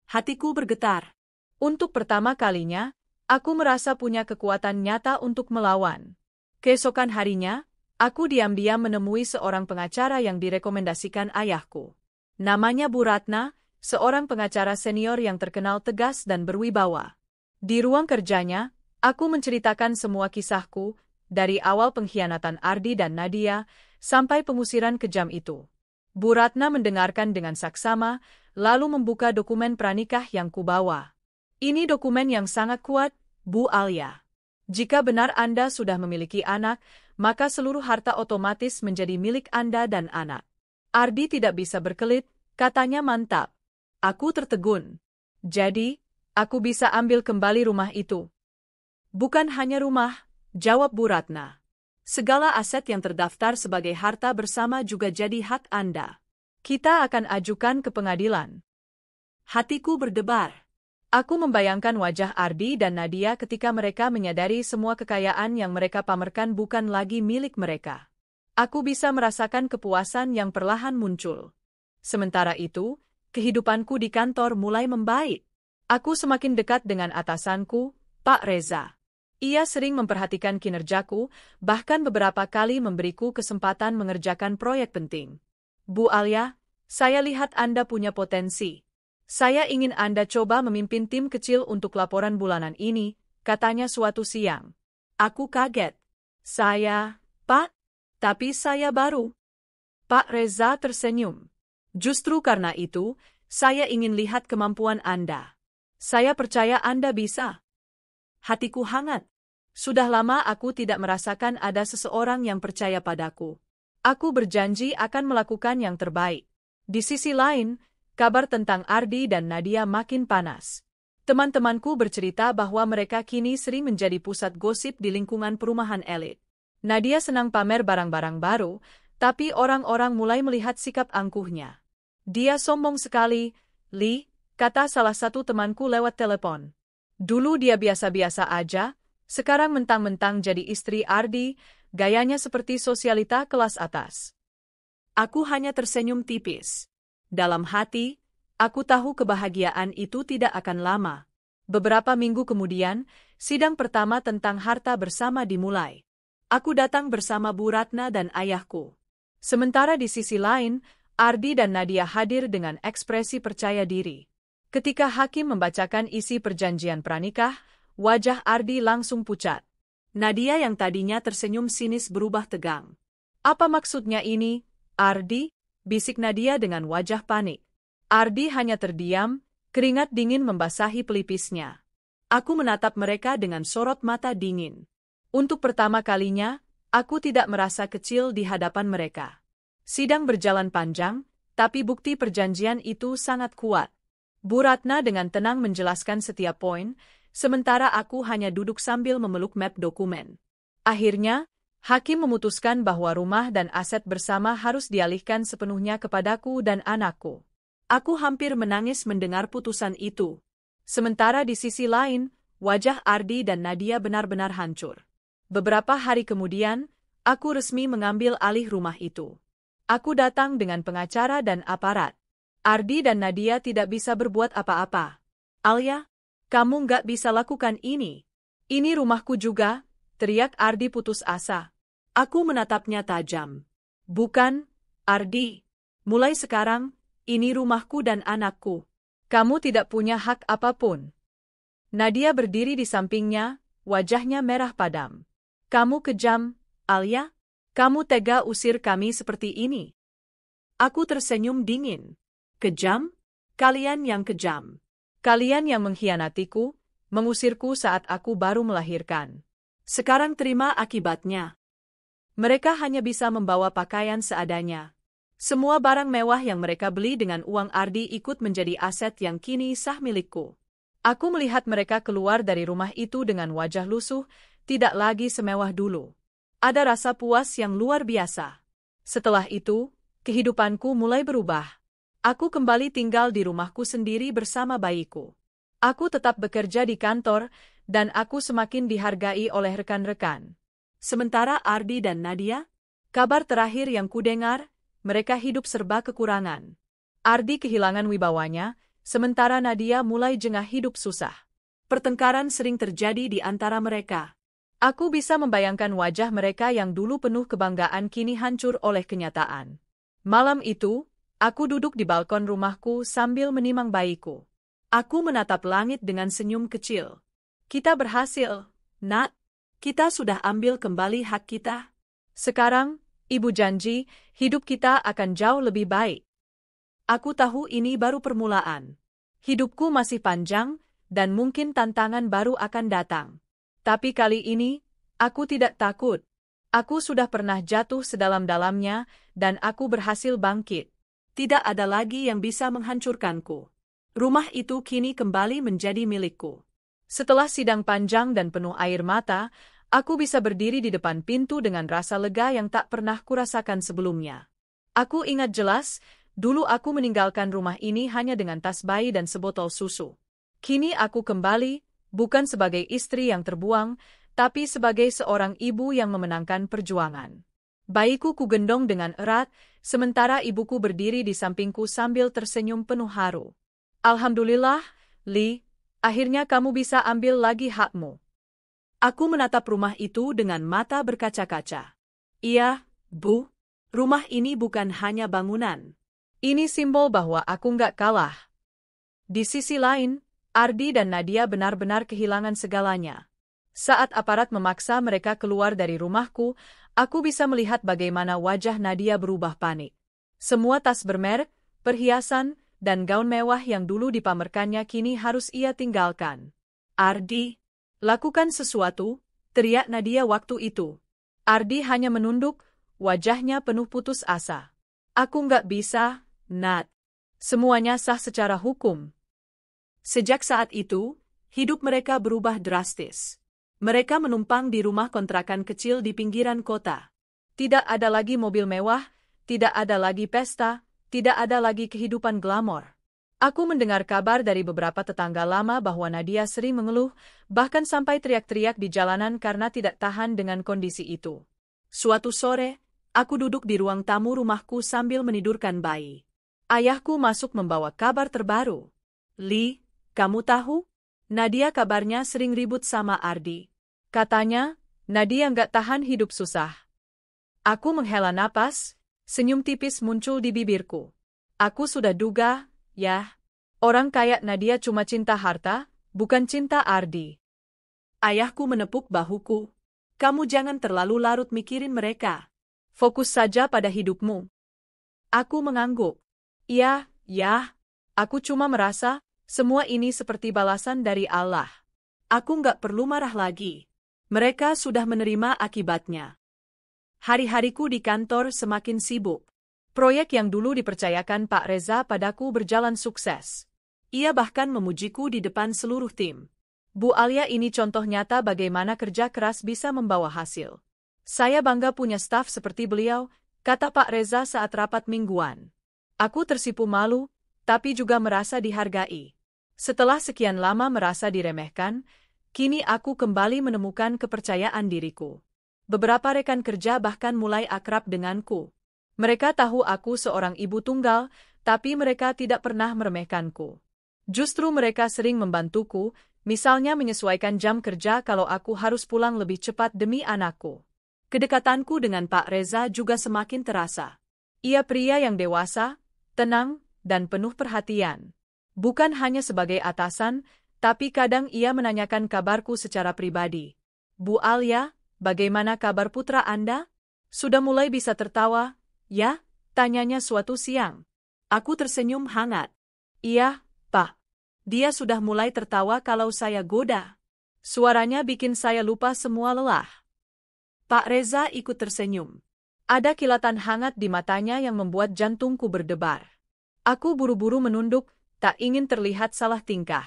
Hatiku bergetar. Untuk pertama kalinya, aku merasa punya kekuatan nyata untuk melawan. Keesokan harinya, aku diam-diam menemui seorang pengacara yang direkomendasikan ayahku. Namanya Bu Ratna, seorang pengacara senior yang terkenal tegas dan berwibawa. Di ruang kerjanya, aku menceritakan semua kisahku, dari awal pengkhianatan Ardi dan Nadia, sampai pengusiran kejam itu. Bu Ratna mendengarkan dengan saksama, lalu membuka dokumen pranikah yang kubawa. Ini dokumen yang sangat kuat, Bu Alia. Jika benar Anda sudah memiliki anak, maka seluruh harta otomatis menjadi milik Anda dan anak. Ardi tidak bisa berkelit, katanya mantap. Aku tertegun. Jadi, aku bisa ambil kembali rumah itu. Bukan hanya rumah, jawab Bu Ratna. Segala aset yang terdaftar sebagai harta bersama juga jadi hak Anda. Kita akan ajukan ke pengadilan. Hatiku berdebar. Aku membayangkan wajah Ardi dan Nadia ketika mereka menyadari semua kekayaan yang mereka pamerkan bukan lagi milik mereka. Aku bisa merasakan kepuasan yang perlahan muncul. Sementara itu, kehidupanku di kantor mulai membaik. Aku semakin dekat dengan atasanku, Pak Reza. Ia sering memperhatikan kinerjaku, bahkan beberapa kali memberiku kesempatan mengerjakan proyek penting. Bu Alia, saya lihat Anda punya potensi. Saya ingin Anda coba memimpin tim kecil untuk laporan bulanan ini, katanya suatu siang. Aku kaget. Saya, Pak? Tapi saya baru. Pak Reza tersenyum. Justru karena itu, saya ingin lihat kemampuan Anda. Saya percaya Anda bisa. Hatiku hangat. Sudah lama aku tidak merasakan ada seseorang yang percaya padaku. Aku berjanji akan melakukan yang terbaik. Di sisi lain, kabar tentang Ardi dan Nadia makin panas. Teman-temanku bercerita bahwa mereka kini sering menjadi pusat gosip di lingkungan perumahan elit. Nadia senang pamer barang-barang baru, tapi orang-orang mulai melihat sikap angkuhnya. Dia sombong sekali, Li, kata salah satu temanku lewat telepon. Dulu dia biasa-biasa aja, sekarang mentang-mentang jadi istri Ardi, gayanya seperti sosialita kelas atas. Aku hanya tersenyum tipis. Dalam hati, aku tahu kebahagiaan itu tidak akan lama. Beberapa minggu kemudian, sidang pertama tentang harta bersama dimulai. Aku datang bersama Bu Ratna dan ayahku. Sementara di sisi lain, Ardi dan Nadia hadir dengan ekspresi percaya diri. Ketika hakim membacakan isi perjanjian pranikah, wajah Ardi langsung pucat. Nadia yang tadinya tersenyum sinis berubah tegang. Apa maksudnya ini, Ardi? Bisik Nadia dengan wajah panik. Ardi hanya terdiam, keringat dingin membasahi pelipisnya. Aku menatap mereka dengan sorot mata dingin. Untuk pertama kalinya, aku tidak merasa kecil di hadapan mereka. Sidang berjalan panjang, tapi bukti perjanjian itu sangat kuat. Bu Ratna dengan tenang menjelaskan setiap poin, sementara aku hanya duduk sambil memeluk map dokumen. Akhirnya, hakim memutuskan bahwa rumah dan aset bersama harus dialihkan sepenuhnya kepadaku dan anakku. Aku hampir menangis mendengar putusan itu. Sementara di sisi lain, wajah Ardi dan Nadia benar-benar hancur. Beberapa hari kemudian, aku resmi mengambil alih rumah itu. Aku datang dengan pengacara dan aparat. Ardi dan Nadia tidak bisa berbuat apa-apa. Alia, kamu nggak bisa lakukan ini. Ini rumahku juga, teriak Ardi putus asa. Aku menatapnya tajam. Bukan, Ardi. Mulai sekarang, ini rumahku dan anakku. Kamu tidak punya hak apapun. Nadia berdiri di sampingnya, wajahnya merah padam. Kamu kejam, Alia? Kamu tega usir kami seperti ini? Aku tersenyum dingin. Kejam? Kalian yang kejam. Kalian yang mengkhianatiku, mengusirku saat aku baru melahirkan. Sekarang terima akibatnya. Mereka hanya bisa membawa pakaian seadanya. Semua barang mewah yang mereka beli dengan uang Ardi ikut menjadi aset yang kini sah milikku. Aku melihat mereka keluar dari rumah itu dengan wajah lusuh, tidak lagi semewah dulu. Ada rasa puas yang luar biasa. Setelah itu, kehidupanku mulai berubah. Aku kembali tinggal di rumahku sendiri bersama bayiku. Aku tetap bekerja di kantor, dan aku semakin dihargai oleh rekan-rekan. Sementara Ardi dan Nadia, kabar terakhir yang kudengar, mereka hidup serba kekurangan. Ardi kehilangan wibawanya, sementara Nadia mulai jengah hidup susah. Pertengkaran sering terjadi di antara mereka. Aku bisa membayangkan wajah mereka yang dulu penuh kebanggaan kini hancur oleh kenyataan. Malam itu, aku duduk di balkon rumahku sambil menimang bayiku. Aku menatap langit dengan senyum kecil. Kita berhasil, Nak. Kita sudah ambil kembali hak kita. Sekarang, Ibu janji, hidup kita akan jauh lebih baik. Aku tahu ini baru permulaan. Hidupku masih panjang, dan mungkin tantangan baru akan datang. Tapi kali ini, aku tidak takut. Aku sudah pernah jatuh sedalam-dalamnya, dan aku berhasil bangkit. Tidak ada lagi yang bisa menghancurkanku. Rumah itu kini kembali menjadi milikku. Setelah sidang panjang dan penuh air mata, aku bisa berdiri di depan pintu dengan rasa lega yang tak pernah kurasakan sebelumnya. Aku ingat jelas, dulu aku meninggalkan rumah ini hanya dengan tas bayi dan sebotol susu. Kini aku kembali, bukan sebagai istri yang terbuang, tapi sebagai seorang ibu yang memenangkan perjuangan. Bayiku kugendong dengan erat, sementara ibuku berdiri di sampingku sambil tersenyum penuh haru. Alhamdulillah, Li, akhirnya kamu bisa ambil lagi hakmu. Aku menatap rumah itu dengan mata berkaca-kaca. Iya, Bu, rumah ini bukan hanya bangunan. Ini simbol bahwa aku nggak kalah. Di sisi lain, Ardi dan Nadia benar-benar kehilangan segalanya. Saat aparat memaksa mereka keluar dari rumahku, aku bisa melihat bagaimana wajah Nadia berubah panik. Semua tas bermerek, perhiasan, dan gaun mewah yang dulu dipamerkannya kini harus ia tinggalkan. Ardi, lakukan sesuatu, teriak Nadia waktu itu. Ardi hanya menunduk, wajahnya penuh putus asa. Aku nggak bisa, Nat. Semuanya sah secara hukum. Sejak saat itu, hidup mereka berubah drastis. Mereka menumpang di rumah kontrakan kecil di pinggiran kota. Tidak ada lagi mobil mewah, tidak ada lagi pesta, tidak ada lagi kehidupan glamor. Aku mendengar kabar dari beberapa tetangga lama bahwa Nadia sering mengeluh, bahkan sampai teriak-teriak di jalanan karena tidak tahan dengan kondisi itu. Suatu sore, aku duduk di ruang tamu rumahku sambil menidurkan bayi. Ayahku masuk membawa kabar terbaru. Li, kamu tahu? Nadia kabarnya sering ribut sama Ardi. Katanya, Nadia nggak tahan hidup susah. Aku menghela napas, senyum tipis muncul di bibirku. Aku sudah duga, ya. Orang kayak Nadia cuma cinta harta, bukan cinta Ardi. Ayahku menepuk bahuku. Kamu jangan terlalu larut mikirin mereka. Fokus saja pada hidupmu. Aku mengangguk. Iya, ya. Aku cuma merasa, semua ini seperti balasan dari Allah. Aku nggak perlu marah lagi. Mereka sudah menerima akibatnya. Hari-hariku di kantor semakin sibuk. Proyek yang dulu dipercayakan Pak Reza padaku berjalan sukses. Ia bahkan memujiku di depan seluruh tim. Bu Alia ini contoh nyata bagaimana kerja keras bisa membawa hasil. Saya bangga punya staf seperti beliau, kata Pak Reza saat rapat mingguan. Aku tersipu malu, tapi juga merasa dihargai. Setelah sekian lama merasa diremehkan, kini aku kembali menemukan kepercayaan diriku. Beberapa rekan kerja bahkan mulai akrab denganku. Mereka tahu aku seorang ibu tunggal, tapi mereka tidak pernah meremehkanku. Justru mereka sering membantuku, misalnya menyesuaikan jam kerja kalau aku harus pulang lebih cepat demi anakku. Kedekatanku dengan Pak Reza juga semakin terasa. Ia pria yang dewasa, tenang, dan penuh perhatian. Bukan hanya sebagai atasan, tapi kadang ia menanyakan kabarku secara pribadi. Bu Alia, bagaimana kabar putra Anda? Sudah mulai bisa tertawa, ya? Tanyanya suatu siang. Aku tersenyum hangat. Iya, Pak. Dia sudah mulai tertawa kalau saya goda. Suaranya bikin saya lupa semua lelah. Pak Reza ikut tersenyum. Ada kilatan hangat di matanya yang membuat jantungku berdebar. Aku buru-buru menunduk, tak ingin terlihat salah tingkah.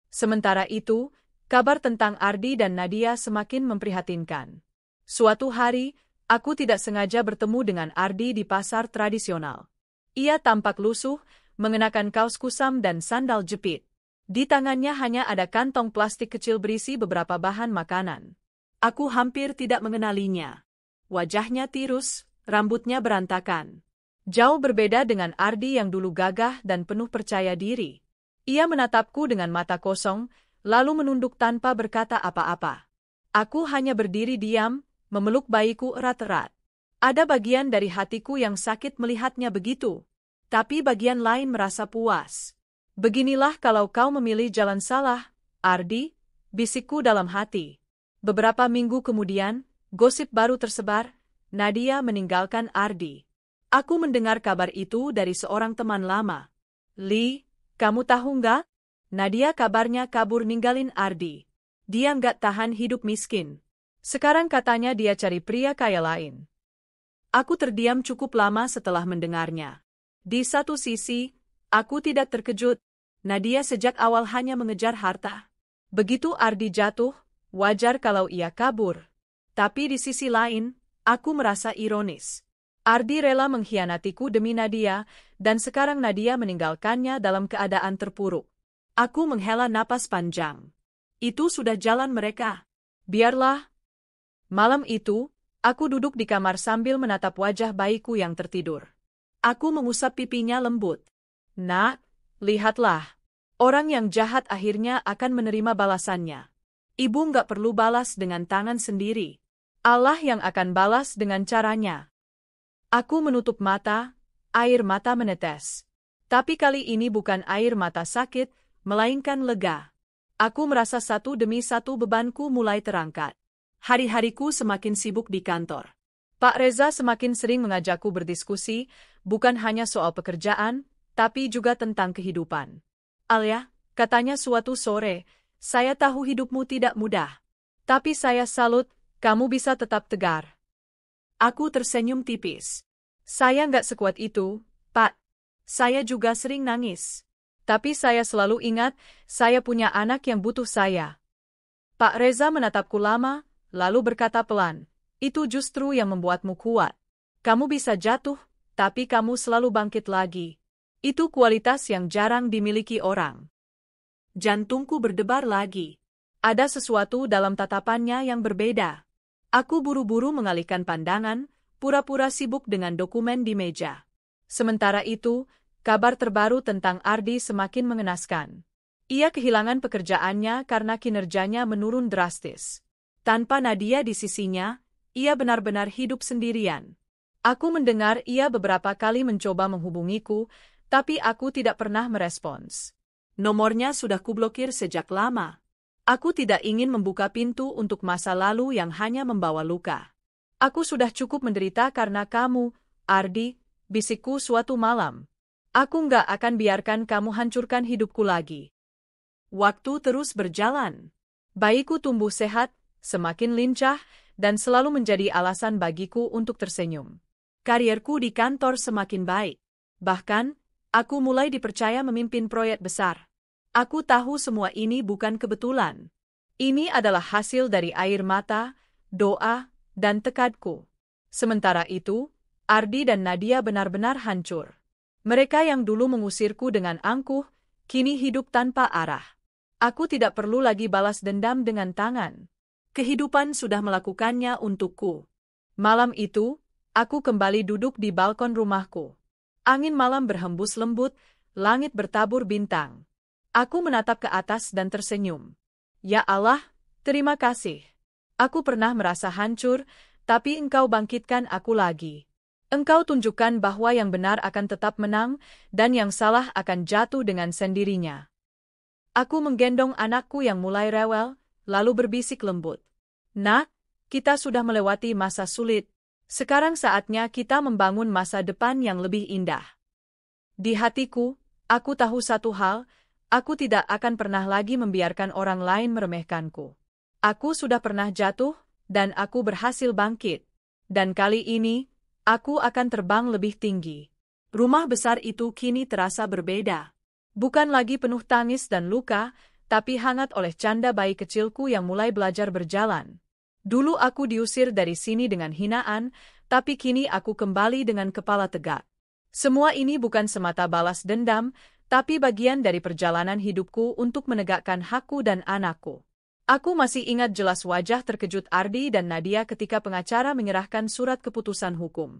Sementara itu, kabar tentang Ardi dan Nadia semakin memprihatinkan. Suatu hari, aku tidak sengaja bertemu dengan Ardi di pasar tradisional. Ia tampak lusuh, mengenakan kaos kusam dan sandal jepit. Di tangannya hanya ada kantong plastik kecil berisi beberapa bahan makanan. Aku hampir tidak mengenalinya. Wajahnya tirus, rambutnya berantakan. Jauh berbeda dengan Ardi yang dulu gagah dan penuh percaya diri. Ia menatapku dengan mata kosong, lalu menunduk tanpa berkata apa-apa. Aku hanya berdiri diam, memeluk bayiku erat-erat. Ada bagian dari hatiku yang sakit melihatnya begitu, tapi bagian lain merasa puas. Beginilah kalau kau memilih jalan salah, Ardi, bisikku dalam hati. Beberapa minggu kemudian, gosip baru tersebar, Nadia meninggalkan Ardi. Aku mendengar kabar itu dari seorang teman lama. Li, kamu tahu nggak? Nadia kabarnya kabur ninggalin Ardi. Dia nggak tahan hidup miskin. Sekarang katanya dia cari pria kaya lain. Aku terdiam cukup lama setelah mendengarnya. Di satu sisi, aku tidak terkejut. Nadia sejak awal hanya mengejar harta. Begitu Ardi jatuh, wajar kalau ia kabur. Tapi di sisi lain, aku merasa ironis. Ardi rela mengkhianatiku demi Nadia, dan sekarang Nadia meninggalkannya dalam keadaan terpuruk. Aku menghela napas panjang. Itu sudah jalan mereka. Biarlah. Malam itu, aku duduk di kamar sambil menatap wajah bayiku yang tertidur. Aku mengusap pipinya lembut. Nak, lihatlah. Orang yang jahat akhirnya akan menerima balasannya. Ibu nggak perlu balas dengan tangan sendiri. Allah yang akan balas dengan caranya. Aku menutup mata, air mata menetes. Tapi kali ini bukan air mata sakit, melainkan lega. Aku merasa satu demi satu bebanku mulai terangkat. Hari-hariku semakin sibuk di kantor. Pak Reza semakin sering mengajakku berdiskusi, bukan hanya soal pekerjaan, tapi juga tentang kehidupan. Alia, katanya suatu sore, saya tahu hidupmu tidak mudah. Tapi saya salut, kamu bisa tetap tegar. Aku tersenyum tipis. Saya nggak sekuat itu, Pak. Saya juga sering nangis. Tapi saya selalu ingat, saya punya anak yang butuh saya. Pak Reza menatapku lama, lalu berkata pelan, itu justru yang membuatmu kuat. Kamu bisa jatuh, tapi kamu selalu bangkit lagi. Itu kualitas yang jarang dimiliki orang. Jantungku berdebar lagi. Ada sesuatu dalam tatapannya yang berbeda. Aku buru-buru mengalihkan pandangan, pura-pura sibuk dengan dokumen di meja. Sementara itu, kabar terbaru tentang Ardi semakin mengenaskan. Ia kehilangan pekerjaannya karena kinerjanya menurun drastis. Tanpa Nadia di sisinya, ia benar-benar hidup sendirian. Aku mendengar ia beberapa kali mencoba menghubungiku, tapi aku tidak pernah merespons. Nomornya sudah kublokir sejak lama. Aku tidak ingin membuka pintu untuk masa lalu yang hanya membawa luka. Aku sudah cukup menderita karena kamu, Ardi, bisikku suatu malam. Aku nggak akan biarkan kamu hancurkan hidupku lagi. Waktu terus berjalan. Bayiku tumbuh sehat, semakin lincah, dan selalu menjadi alasan bagiku untuk tersenyum. Karierku di kantor semakin baik. Bahkan, aku mulai dipercaya memimpin proyek besar. Aku tahu semua ini bukan kebetulan. Ini adalah hasil dari air mata, doa, dan tekadku. Sementara itu, Ardi dan Nadia benar-benar hancur. Mereka yang dulu mengusirku dengan angkuh, kini hidup tanpa arah. Aku tidak perlu lagi balas dendam dengan tangan. Kehidupan sudah melakukannya untukku. Malam itu, aku kembali duduk di balkon rumahku. Angin malam berhembus lembut, langit bertabur bintang. Aku menatap ke atas dan tersenyum. Ya Allah, terima kasih. Aku pernah merasa hancur, tapi Engkau bangkitkan aku lagi. Engkau tunjukkan bahwa yang benar akan tetap menang, dan yang salah akan jatuh dengan sendirinya. Aku menggendong anakku yang mulai rewel, lalu berbisik lembut. Nak, kita sudah melewati masa sulit. Sekarang saatnya kita membangun masa depan yang lebih indah. Di hatiku, aku tahu satu hal, aku tidak akan pernah lagi membiarkan orang lain meremehkanku. Aku sudah pernah jatuh, dan aku berhasil bangkit. Dan kali ini, aku akan terbang lebih tinggi. Rumah besar itu kini terasa berbeda. Bukan lagi penuh tangis dan luka, tapi hangat oleh canda bayi kecilku yang mulai belajar berjalan. Dulu aku diusir dari sini dengan hinaan, tapi kini aku kembali dengan kepala tegak. Semua ini bukan semata balas dendam, tapi bagian dari perjalanan hidupku untuk menegakkan hakku dan anakku. Aku masih ingat jelas wajah terkejut Ardi dan Nadia ketika pengacara menyerahkan surat keputusan hukum.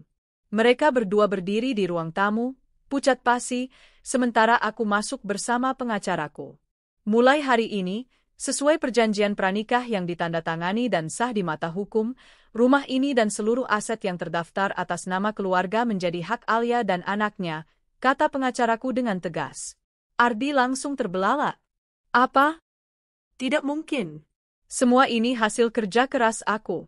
Mereka berdua berdiri di ruang tamu, pucat pasi, sementara aku masuk bersama pengacaraku. Mulai hari ini, sesuai perjanjian pranikah yang ditandatangani dan sah di mata hukum, rumah ini dan seluruh aset yang terdaftar atas nama keluarga menjadi hak Alia dan anaknya, kata pengacaraku dengan tegas. Ardi langsung terbelalak. Apa? Tidak mungkin. Semua ini hasil kerja keras aku.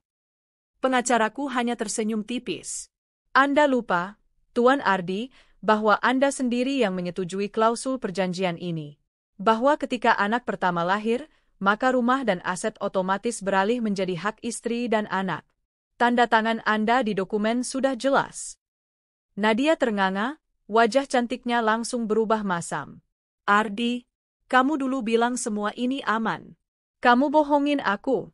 Pengacaraku hanya tersenyum tipis. Anda lupa, Tuan Ardi, bahwa Anda sendiri yang menyetujui klausul perjanjian ini. Bahwa ketika anak pertama lahir, maka rumah dan aset otomatis beralih menjadi hak istri dan anak. Tanda tangan Anda di dokumen sudah jelas. Nadia ternganga, wajah cantiknya langsung berubah masam. Ardi, kamu dulu bilang semua ini aman. Kamu bohongin aku.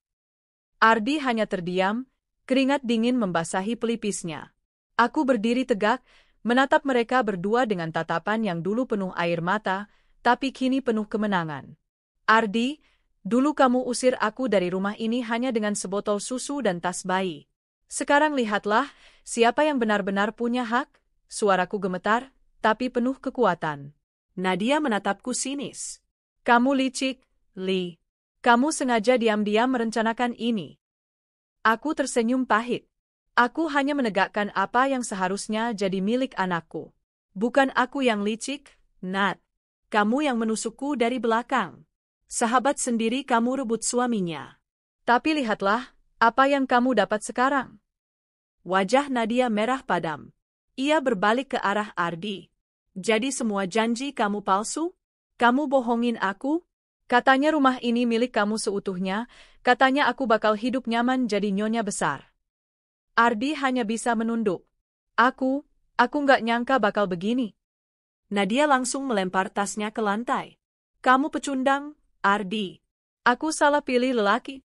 Ardi hanya terdiam, keringat dingin membasahi pelipisnya. Aku berdiri tegak, menatap mereka berdua dengan tatapan yang dulu penuh air mata, tapi kini penuh kemenangan. Ardi, dulu kamu usir aku dari rumah ini hanya dengan sebotol susu dan tas bayi. Sekarang lihatlah, siapa yang benar-benar punya hak? Suaraku gemetar, tapi penuh kekuatan. Nadia menatapku sinis. Kamu licik, Li. Kamu sengaja diam-diam merencanakan ini. Aku tersenyum pahit. Aku hanya menegakkan apa yang seharusnya jadi milik anakku. Bukan aku yang licik, Nat. Kamu yang menusukku dari belakang. Sahabat sendiri kamu rebut suaminya. Tapi lihatlah, apa yang kamu dapat sekarang. Wajah Nadia merah padam. Ia berbalik ke arah Ardi. Jadi semua janji kamu palsu? Kamu bohongin aku? Katanya rumah ini milik kamu seutuhnya, katanya aku bakal hidup nyaman jadi nyonya besar. Ardi hanya bisa menunduk. Aku nggak nyangka bakal begini. Nadia langsung melempar tasnya ke lantai. Kamu pecundang, Ardi. Aku salah pilih lelaki.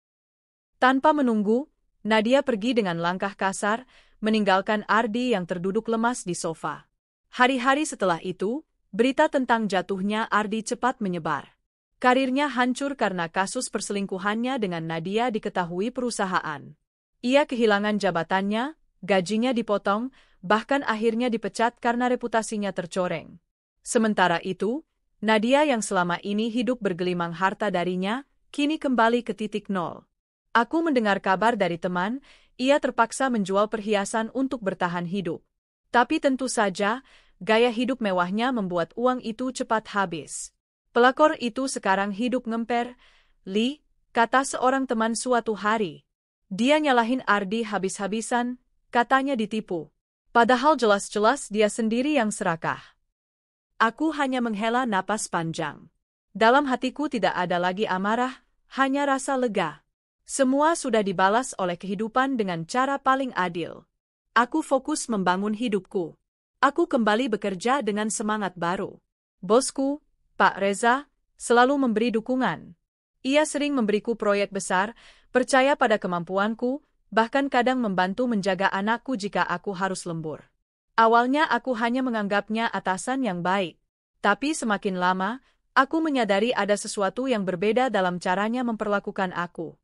Tanpa menunggu, Nadia pergi dengan langkah kasar, meninggalkan Ardi yang terduduk lemas di sofa. Hari-hari setelah itu, berita tentang jatuhnya Ardi cepat menyebar. Karirnya hancur karena kasus perselingkuhannya dengan Nadia diketahui perusahaan. Ia kehilangan jabatannya, gajinya dipotong, bahkan akhirnya dipecat karena reputasinya tercoreng. Sementara itu, Nadia yang selama ini hidup bergelimang harta darinya, kini kembali ke titik nol. Aku mendengar kabar dari teman, ia terpaksa menjual perhiasan untuk bertahan hidup. Tapi tentu saja, gaya hidup mewahnya membuat uang itu cepat habis. Pelakor itu sekarang hidup ngemper, Li, kata seorang teman suatu hari. Dia nyalahin Ardi habis-habisan, katanya ditipu. Padahal jelas-jelas dia sendiri yang serakah. Aku hanya menghela napas panjang. Dalam hatiku tidak ada lagi amarah, hanya rasa lega. Semua sudah dibalas oleh kehidupan dengan cara paling adil. Aku fokus membangun hidupku. Aku kembali bekerja dengan semangat baru. Bosku, Pak Reza, selalu memberi dukungan. Ia sering memberiku proyek besar, percaya pada kemampuanku, bahkan kadang membantu menjaga anakku jika aku harus lembur. Awalnya aku hanya menganggapnya atasan yang baik. Tapi semakin lama, aku menyadari ada sesuatu yang berbeda dalam caranya memperlakukan aku.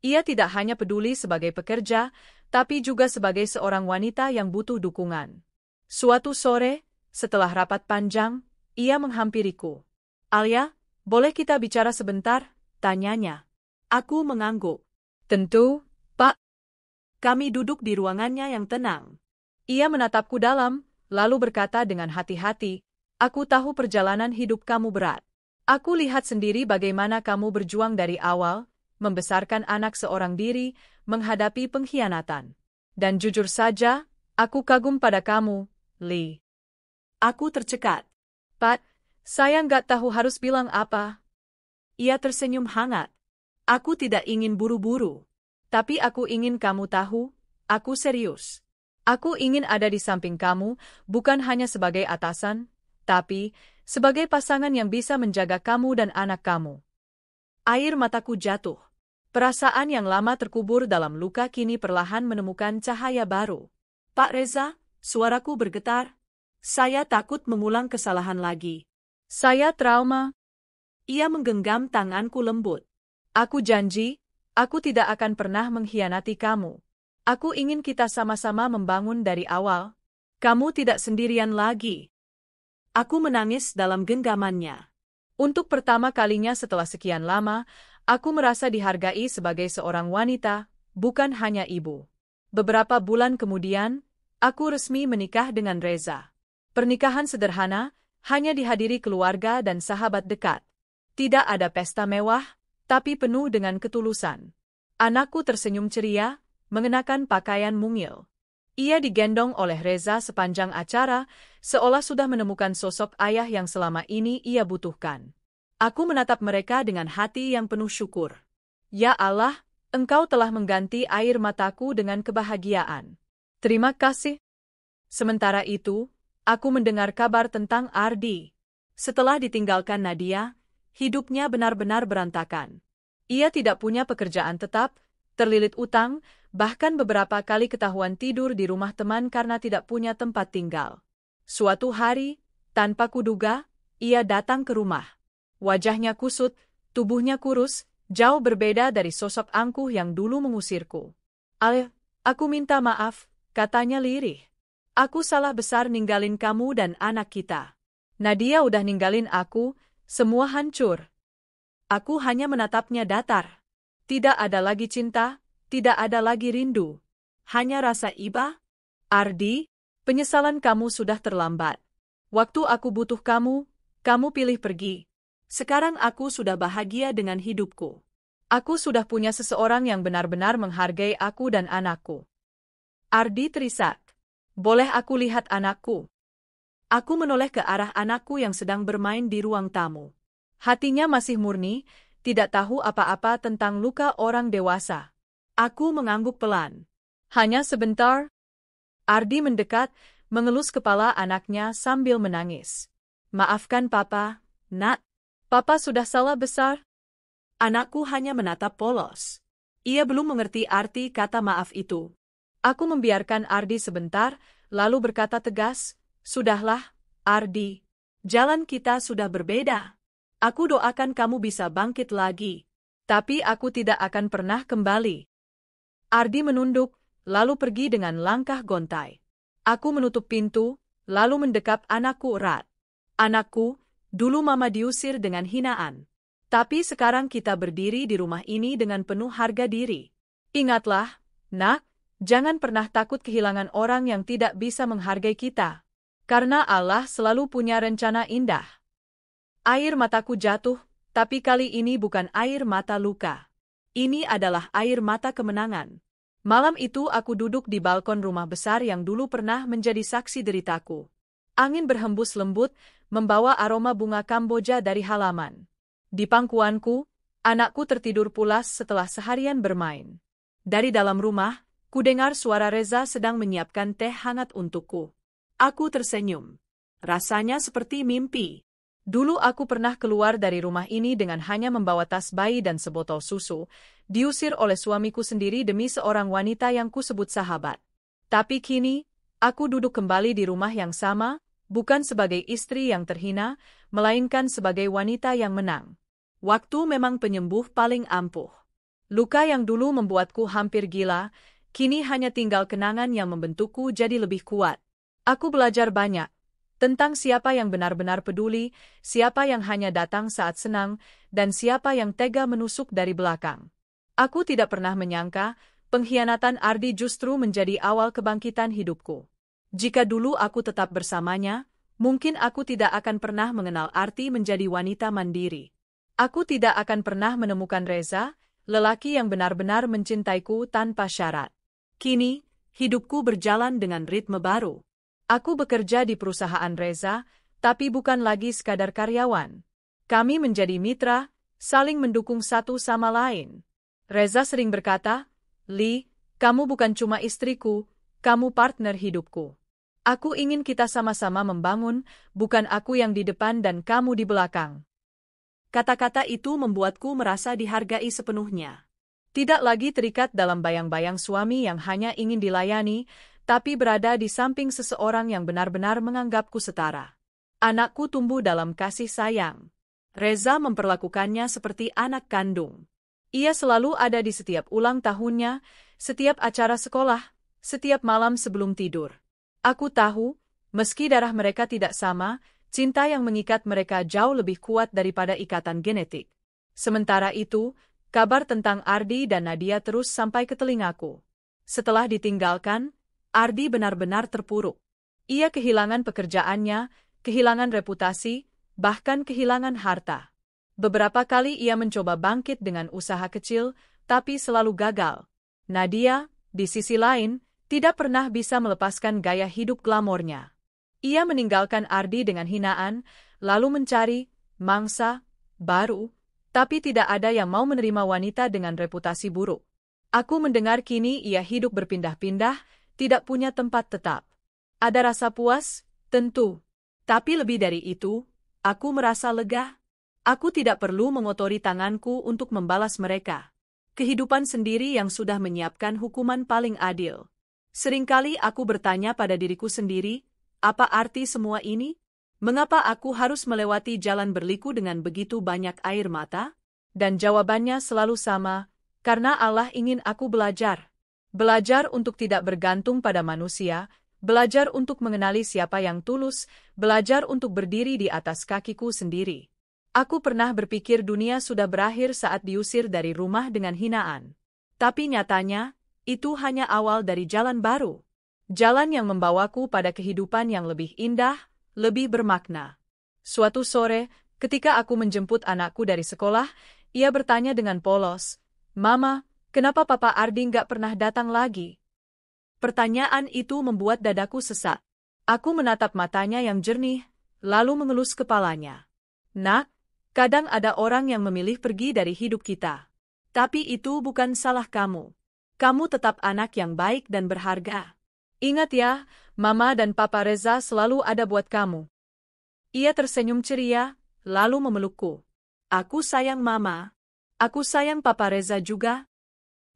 Ia tidak hanya peduli sebagai pekerja, tapi juga sebagai seorang wanita yang butuh dukungan. Suatu sore, setelah rapat panjang, ia menghampiriku. Alia, boleh kita bicara sebentar? Tanyanya. Aku mengangguk. Tentu, Pak. Kami duduk di ruangannya yang tenang. Ia menatapku dalam, lalu berkata dengan hati-hati, aku tahu perjalanan hidup kamu berat. Aku lihat sendiri bagaimana kamu berjuang dari awal, membesarkan anak seorang diri, menghadapi pengkhianatan. Dan jujur saja, aku kagum pada kamu, Li. Aku tercekat. Pat, saya nggak tahu harus bilang apa. Ia tersenyum hangat. Aku tidak ingin buru-buru. Tapi aku ingin kamu tahu, aku serius. Aku ingin ada di samping kamu, bukan hanya sebagai atasan, tapi sebagai pasangan yang bisa menjaga kamu dan anak kamu. Air mataku jatuh. Perasaan yang lama terkubur dalam luka kini perlahan menemukan cahaya baru. Pak Reza, suaraku bergetar. Saya takut mengulang kesalahan lagi. Saya trauma. Ia menggenggam tanganku lembut. Aku janji, aku tidak akan pernah mengkhianati kamu. Aku ingin kita sama-sama membangun dari awal. Kamu tidak sendirian lagi. Aku menangis dalam genggamannya. Untuk pertama kalinya setelah sekian lama, aku merasa dihargai sebagai seorang wanita, bukan hanya ibu. Beberapa bulan kemudian, aku resmi menikah dengan Reza. Pernikahan sederhana, hanya dihadiri keluarga dan sahabat dekat. Tidak ada pesta mewah, tapi penuh dengan ketulusan. Anakku tersenyum ceria, mengenakan pakaian mungil. Ia digendong oleh Reza sepanjang acara, seolah sudah menemukan sosok ayah yang selama ini ia butuhkan. Aku menatap mereka dengan hati yang penuh syukur. Ya Allah, Engkau telah mengganti air mataku dengan kebahagiaan. Terima kasih. Sementara itu, aku mendengar kabar tentang Ardi. Setelah ditinggalkan Nadia, hidupnya benar-benar berantakan. Ia tidak punya pekerjaan tetap, terlilit utang, bahkan beberapa kali ketahuan tidur di rumah teman karena tidak punya tempat tinggal. Suatu hari, tanpa kuduga, ia datang ke rumah. Wajahnya kusut, tubuhnya kurus, jauh berbeda dari sosok angkuh yang dulu mengusirku. Aku minta maaf, katanya lirih. Aku salah besar ninggalin kamu dan anak kita. Nadia udah ninggalin aku, semua hancur. Aku hanya menatapnya datar. Tidak ada lagi cinta, tidak ada lagi rindu. Hanya rasa iba. Ardi, penyesalan kamu sudah terlambat. Waktu aku butuh kamu, kamu pilih pergi. Sekarang aku sudah bahagia dengan hidupku. Aku sudah punya seseorang yang benar-benar menghargai aku dan anakku. Ardi terisak. Boleh aku lihat anakku? Aku menoleh ke arah anakku yang sedang bermain di ruang tamu. Hatinya masih murni, tidak tahu apa-apa tentang luka orang dewasa. Aku mengangguk pelan. Hanya sebentar. Ardi mendekat, mengelus kepala anaknya sambil menangis. Maafkan Papa, Nak. Papa sudah salah besar. Anakku hanya menatap polos. Ia belum mengerti arti kata maaf itu. Aku membiarkan Ardi sebentar, lalu berkata tegas, "Sudahlah, Ardi. Jalan kita sudah berbeda. Aku doakan kamu bisa bangkit lagi. Tapi aku tidak akan pernah kembali." Ardi menunduk, lalu pergi dengan langkah gontai. Aku menutup pintu, lalu mendekap anakku erat. Anakku, dulu Mama diusir dengan hinaan. Tapi sekarang kita berdiri di rumah ini dengan penuh harga diri. Ingatlah, Nak, jangan pernah takut kehilangan orang yang tidak bisa menghargai kita. Karena Allah selalu punya rencana indah. Air mataku jatuh, tapi kali ini bukan air mata luka. Ini adalah air mata kemenangan. Malam itu aku duduk di balkon rumah besar yang dulu pernah menjadi saksi deritaku. Angin berhembus lembut, membawa aroma bunga Kamboja dari halaman. Di pangkuanku, anakku tertidur pulas setelah seharian bermain. Dari dalam rumah, kudengar suara Reza sedang menyiapkan teh hangat untukku. Aku tersenyum. Rasanya seperti mimpi. Dulu aku pernah keluar dari rumah ini dengan hanya membawa tas bayi dan sebotol susu, diusir oleh suamiku sendiri demi seorang wanita yang kusebut sahabat. Tapi kini, aku duduk kembali di rumah yang sama, bukan sebagai istri yang terhina, melainkan sebagai wanita yang menang. Waktu memang penyembuh paling ampuh. Luka yang dulu membuatku hampir gila, kini hanya tinggal kenangan yang membentukku jadi lebih kuat. Aku belajar banyak tentang siapa yang benar-benar peduli, siapa yang hanya datang saat senang, dan siapa yang tega menusuk dari belakang. Aku tidak pernah menyangka, pengkhianatan Ardi justru menjadi awal kebangkitan hidupku. Jika dulu aku tetap bersamanya, mungkin aku tidak akan pernah mengenal arti menjadi wanita mandiri. Aku tidak akan pernah menemukan Reza, lelaki yang benar-benar mencintaiku tanpa syarat. Kini, hidupku berjalan dengan ritme baru. Aku bekerja di perusahaan Reza, tapi bukan lagi sekadar karyawan. Kami menjadi mitra, saling mendukung satu sama lain. Reza sering berkata, "Li, kamu bukan cuma istriku, kamu partner hidupku. Aku ingin kita sama-sama membangun, bukan aku yang di depan dan kamu di belakang." Kata-kata itu membuatku merasa dihargai sepenuhnya. Tidak lagi terikat dalam bayang-bayang suami yang hanya ingin dilayani, tapi berada di samping seseorang yang benar-benar menganggapku setara. Anakku tumbuh dalam kasih sayang. Reza memperlakukannya seperti anak kandung. Ia selalu ada di setiap ulang tahunnya, setiap acara sekolah, setiap malam sebelum tidur. Aku tahu, meski darah mereka tidak sama, cinta yang mengikat mereka jauh lebih kuat daripada ikatan genetik. Sementara itu, kabar tentang Ardi dan Nadia terus sampai ke telingaku. Setelah ditinggalkan, Ardi benar-benar terpuruk. Ia kehilangan pekerjaannya, kehilangan reputasi, bahkan kehilangan harta. Beberapa kali ia mencoba bangkit dengan usaha kecil, tapi selalu gagal. Nadia, di sisi lain, tidak pernah bisa melepaskan gaya hidup glamornya. Ia meninggalkan Ardi dengan hinaan, lalu mencari mangsa baru, tapi tidak ada yang mau menerima wanita dengan reputasi buruk. Aku mendengar kini ia hidup berpindah-pindah, tidak punya tempat tetap. Ada rasa puas? Tentu. Tapi lebih dari itu, aku merasa lega. Aku tidak perlu mengotori tanganku untuk membalas mereka. Kehidupan sendiri yang sudah menyiapkan hukuman paling adil. Seringkali aku bertanya pada diriku sendiri, apa arti semua ini? Mengapa aku harus melewati jalan berliku dengan begitu banyak air mata? Dan jawabannya selalu sama, karena Allah ingin aku belajar. Belajar untuk tidak bergantung pada manusia, belajar untuk mengenali siapa yang tulus, belajar untuk berdiri di atas kakiku sendiri. Aku pernah berpikir dunia sudah berakhir saat diusir dari rumah dengan hinaan. Tapi nyatanya, itu hanya awal dari jalan baru. Jalan yang membawaku pada kehidupan yang lebih indah, lebih bermakna. Suatu sore, ketika aku menjemput anakku dari sekolah, ia bertanya dengan polos, "Mama, kenapa Papa Ardi nggak pernah datang lagi?" Pertanyaan itu membuat dadaku sesak. Aku menatap matanya yang jernih, lalu mengelus kepalanya. "Nak, kadang ada orang yang memilih pergi dari hidup kita. Tapi itu bukan salah kamu. Kamu tetap anak yang baik dan berharga. Ingat ya, Mama dan Papa Reza selalu ada buat kamu." Ia tersenyum ceria, lalu memelukku. "Aku sayang Mama. Aku sayang Papa Reza juga."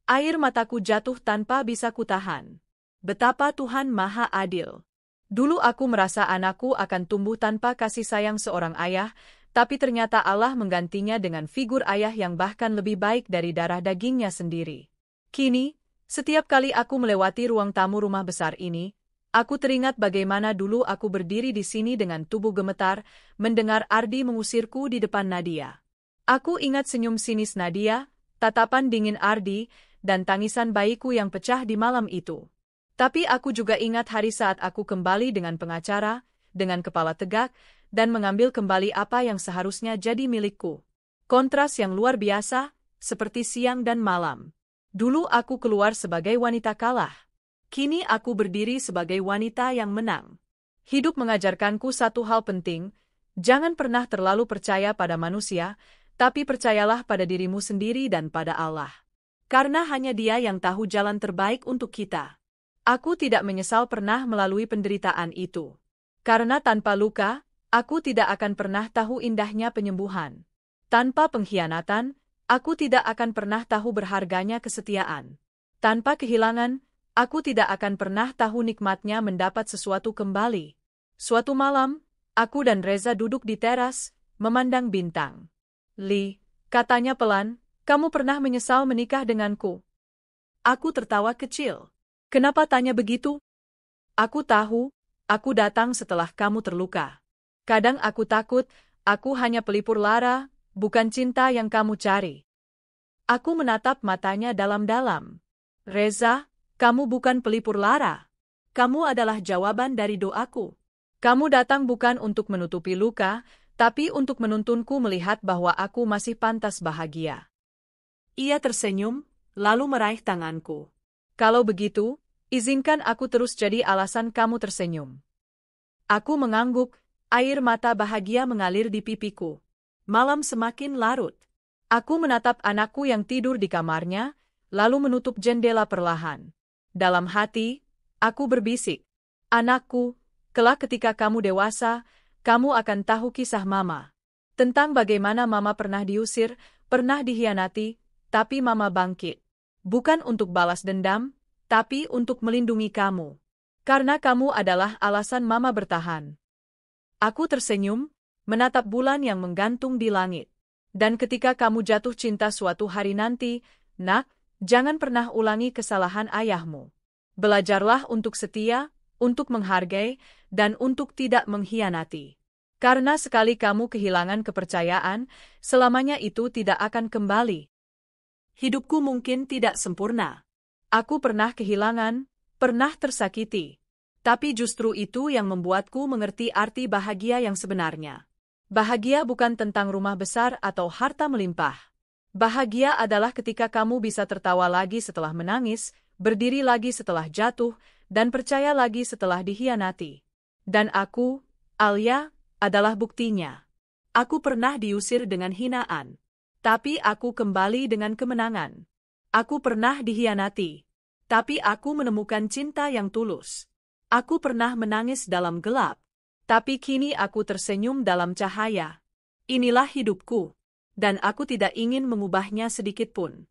Air mataku jatuh tanpa bisa kutahan. Betapa Tuhan Maha Adil. Dulu aku merasa anakku akan tumbuh tanpa kasih sayang seorang ayah, tapi ternyata Allah menggantinya dengan figur ayah yang bahkan lebih baik dari darah dagingnya sendiri. Kini, setiap kali aku melewati ruang tamu rumah besar ini, aku teringat bagaimana dulu aku berdiri di sini dengan tubuh gemetar, mendengar Ardi mengusirku di depan Nadia. Aku ingat senyum sinis Nadia, tatapan dingin Ardi, dan tangisan bayiku yang pecah di malam itu. Tapi aku juga ingat hari saat aku kembali dengan pengacara, dengan kepala tegak, dan mengambil kembali apa yang seharusnya jadi milikku. Kontras yang luar biasa, seperti siang dan malam. Dulu aku keluar sebagai wanita kalah. Kini aku berdiri sebagai wanita yang menang. Hidup mengajarkanku satu hal penting, jangan pernah terlalu percaya pada manusia, tapi percayalah pada dirimu sendiri dan pada Allah. Karena hanya Dia yang tahu jalan terbaik untuk kita. Aku tidak menyesal pernah melalui penderitaan itu. Karena tanpa luka, aku tidak akan pernah tahu indahnya penyembuhan. Tanpa pengkhianatan, aku tidak akan pernah tahu berharganya kesetiaan. Tanpa kehilangan, aku tidak akan pernah tahu nikmatnya mendapat sesuatu kembali. Suatu malam, aku dan Reza duduk di teras, memandang bintang. "Li," katanya pelan, "kamu pernah menyesal menikah denganku?" Aku tertawa kecil. "Kenapa tanya begitu?" "Aku tahu, aku datang setelah kamu terluka. Kadang aku takut, aku hanya pelipur lara, bukan cinta yang kamu cari." Aku menatap matanya dalam-dalam. "Reza, kamu bukan pelipur lara. Kamu adalah jawaban dari doaku. Kamu datang bukan untuk menutupi luka, tapi untuk menuntunku melihat bahwa aku masih pantas bahagia." Ia tersenyum, lalu meraih tanganku. "Kalau begitu, izinkan aku terus jadi alasan kamu tersenyum." Aku mengangguk, air mata bahagia mengalir di pipiku. Malam semakin larut. Aku menatap anakku yang tidur di kamarnya, lalu menutup jendela perlahan. Dalam hati, aku berbisik, "Anakku, kelak ketika kamu dewasa, kamu akan tahu kisah Mama. Tentang bagaimana Mama pernah diusir, pernah dikhianati, tapi Mama bangkit. Bukan untuk balas dendam, tapi untuk melindungi kamu. Karena kamu adalah alasan Mama bertahan." Aku tersenyum, menatap bulan yang menggantung di langit. "Dan ketika kamu jatuh cinta suatu hari nanti, Nak, jangan pernah ulangi kesalahan ayahmu. Belajarlah untuk setia, untuk menghargai, dan untuk tidak mengkhianati. Karena sekali kamu kehilangan kepercayaan, selamanya itu tidak akan kembali. Hidupku mungkin tidak sempurna. Aku pernah kehilangan, pernah tersakiti. Tapi justru itu yang membuatku mengerti arti bahagia yang sebenarnya. Bahagia bukan tentang rumah besar atau harta melimpah. Bahagia adalah ketika kamu bisa tertawa lagi setelah menangis, berdiri lagi setelah jatuh, dan percaya lagi setelah dikhianati. Dan aku, Alia, adalah buktinya. Aku pernah diusir dengan hinaan. Tapi aku kembali dengan kemenangan. Aku pernah dikhianati. Tapi aku menemukan cinta yang tulus. Aku pernah menangis dalam gelap. Tapi kini aku tersenyum dalam cahaya. Inilah hidupku. Dan aku tidak ingin mengubahnya sedikit pun.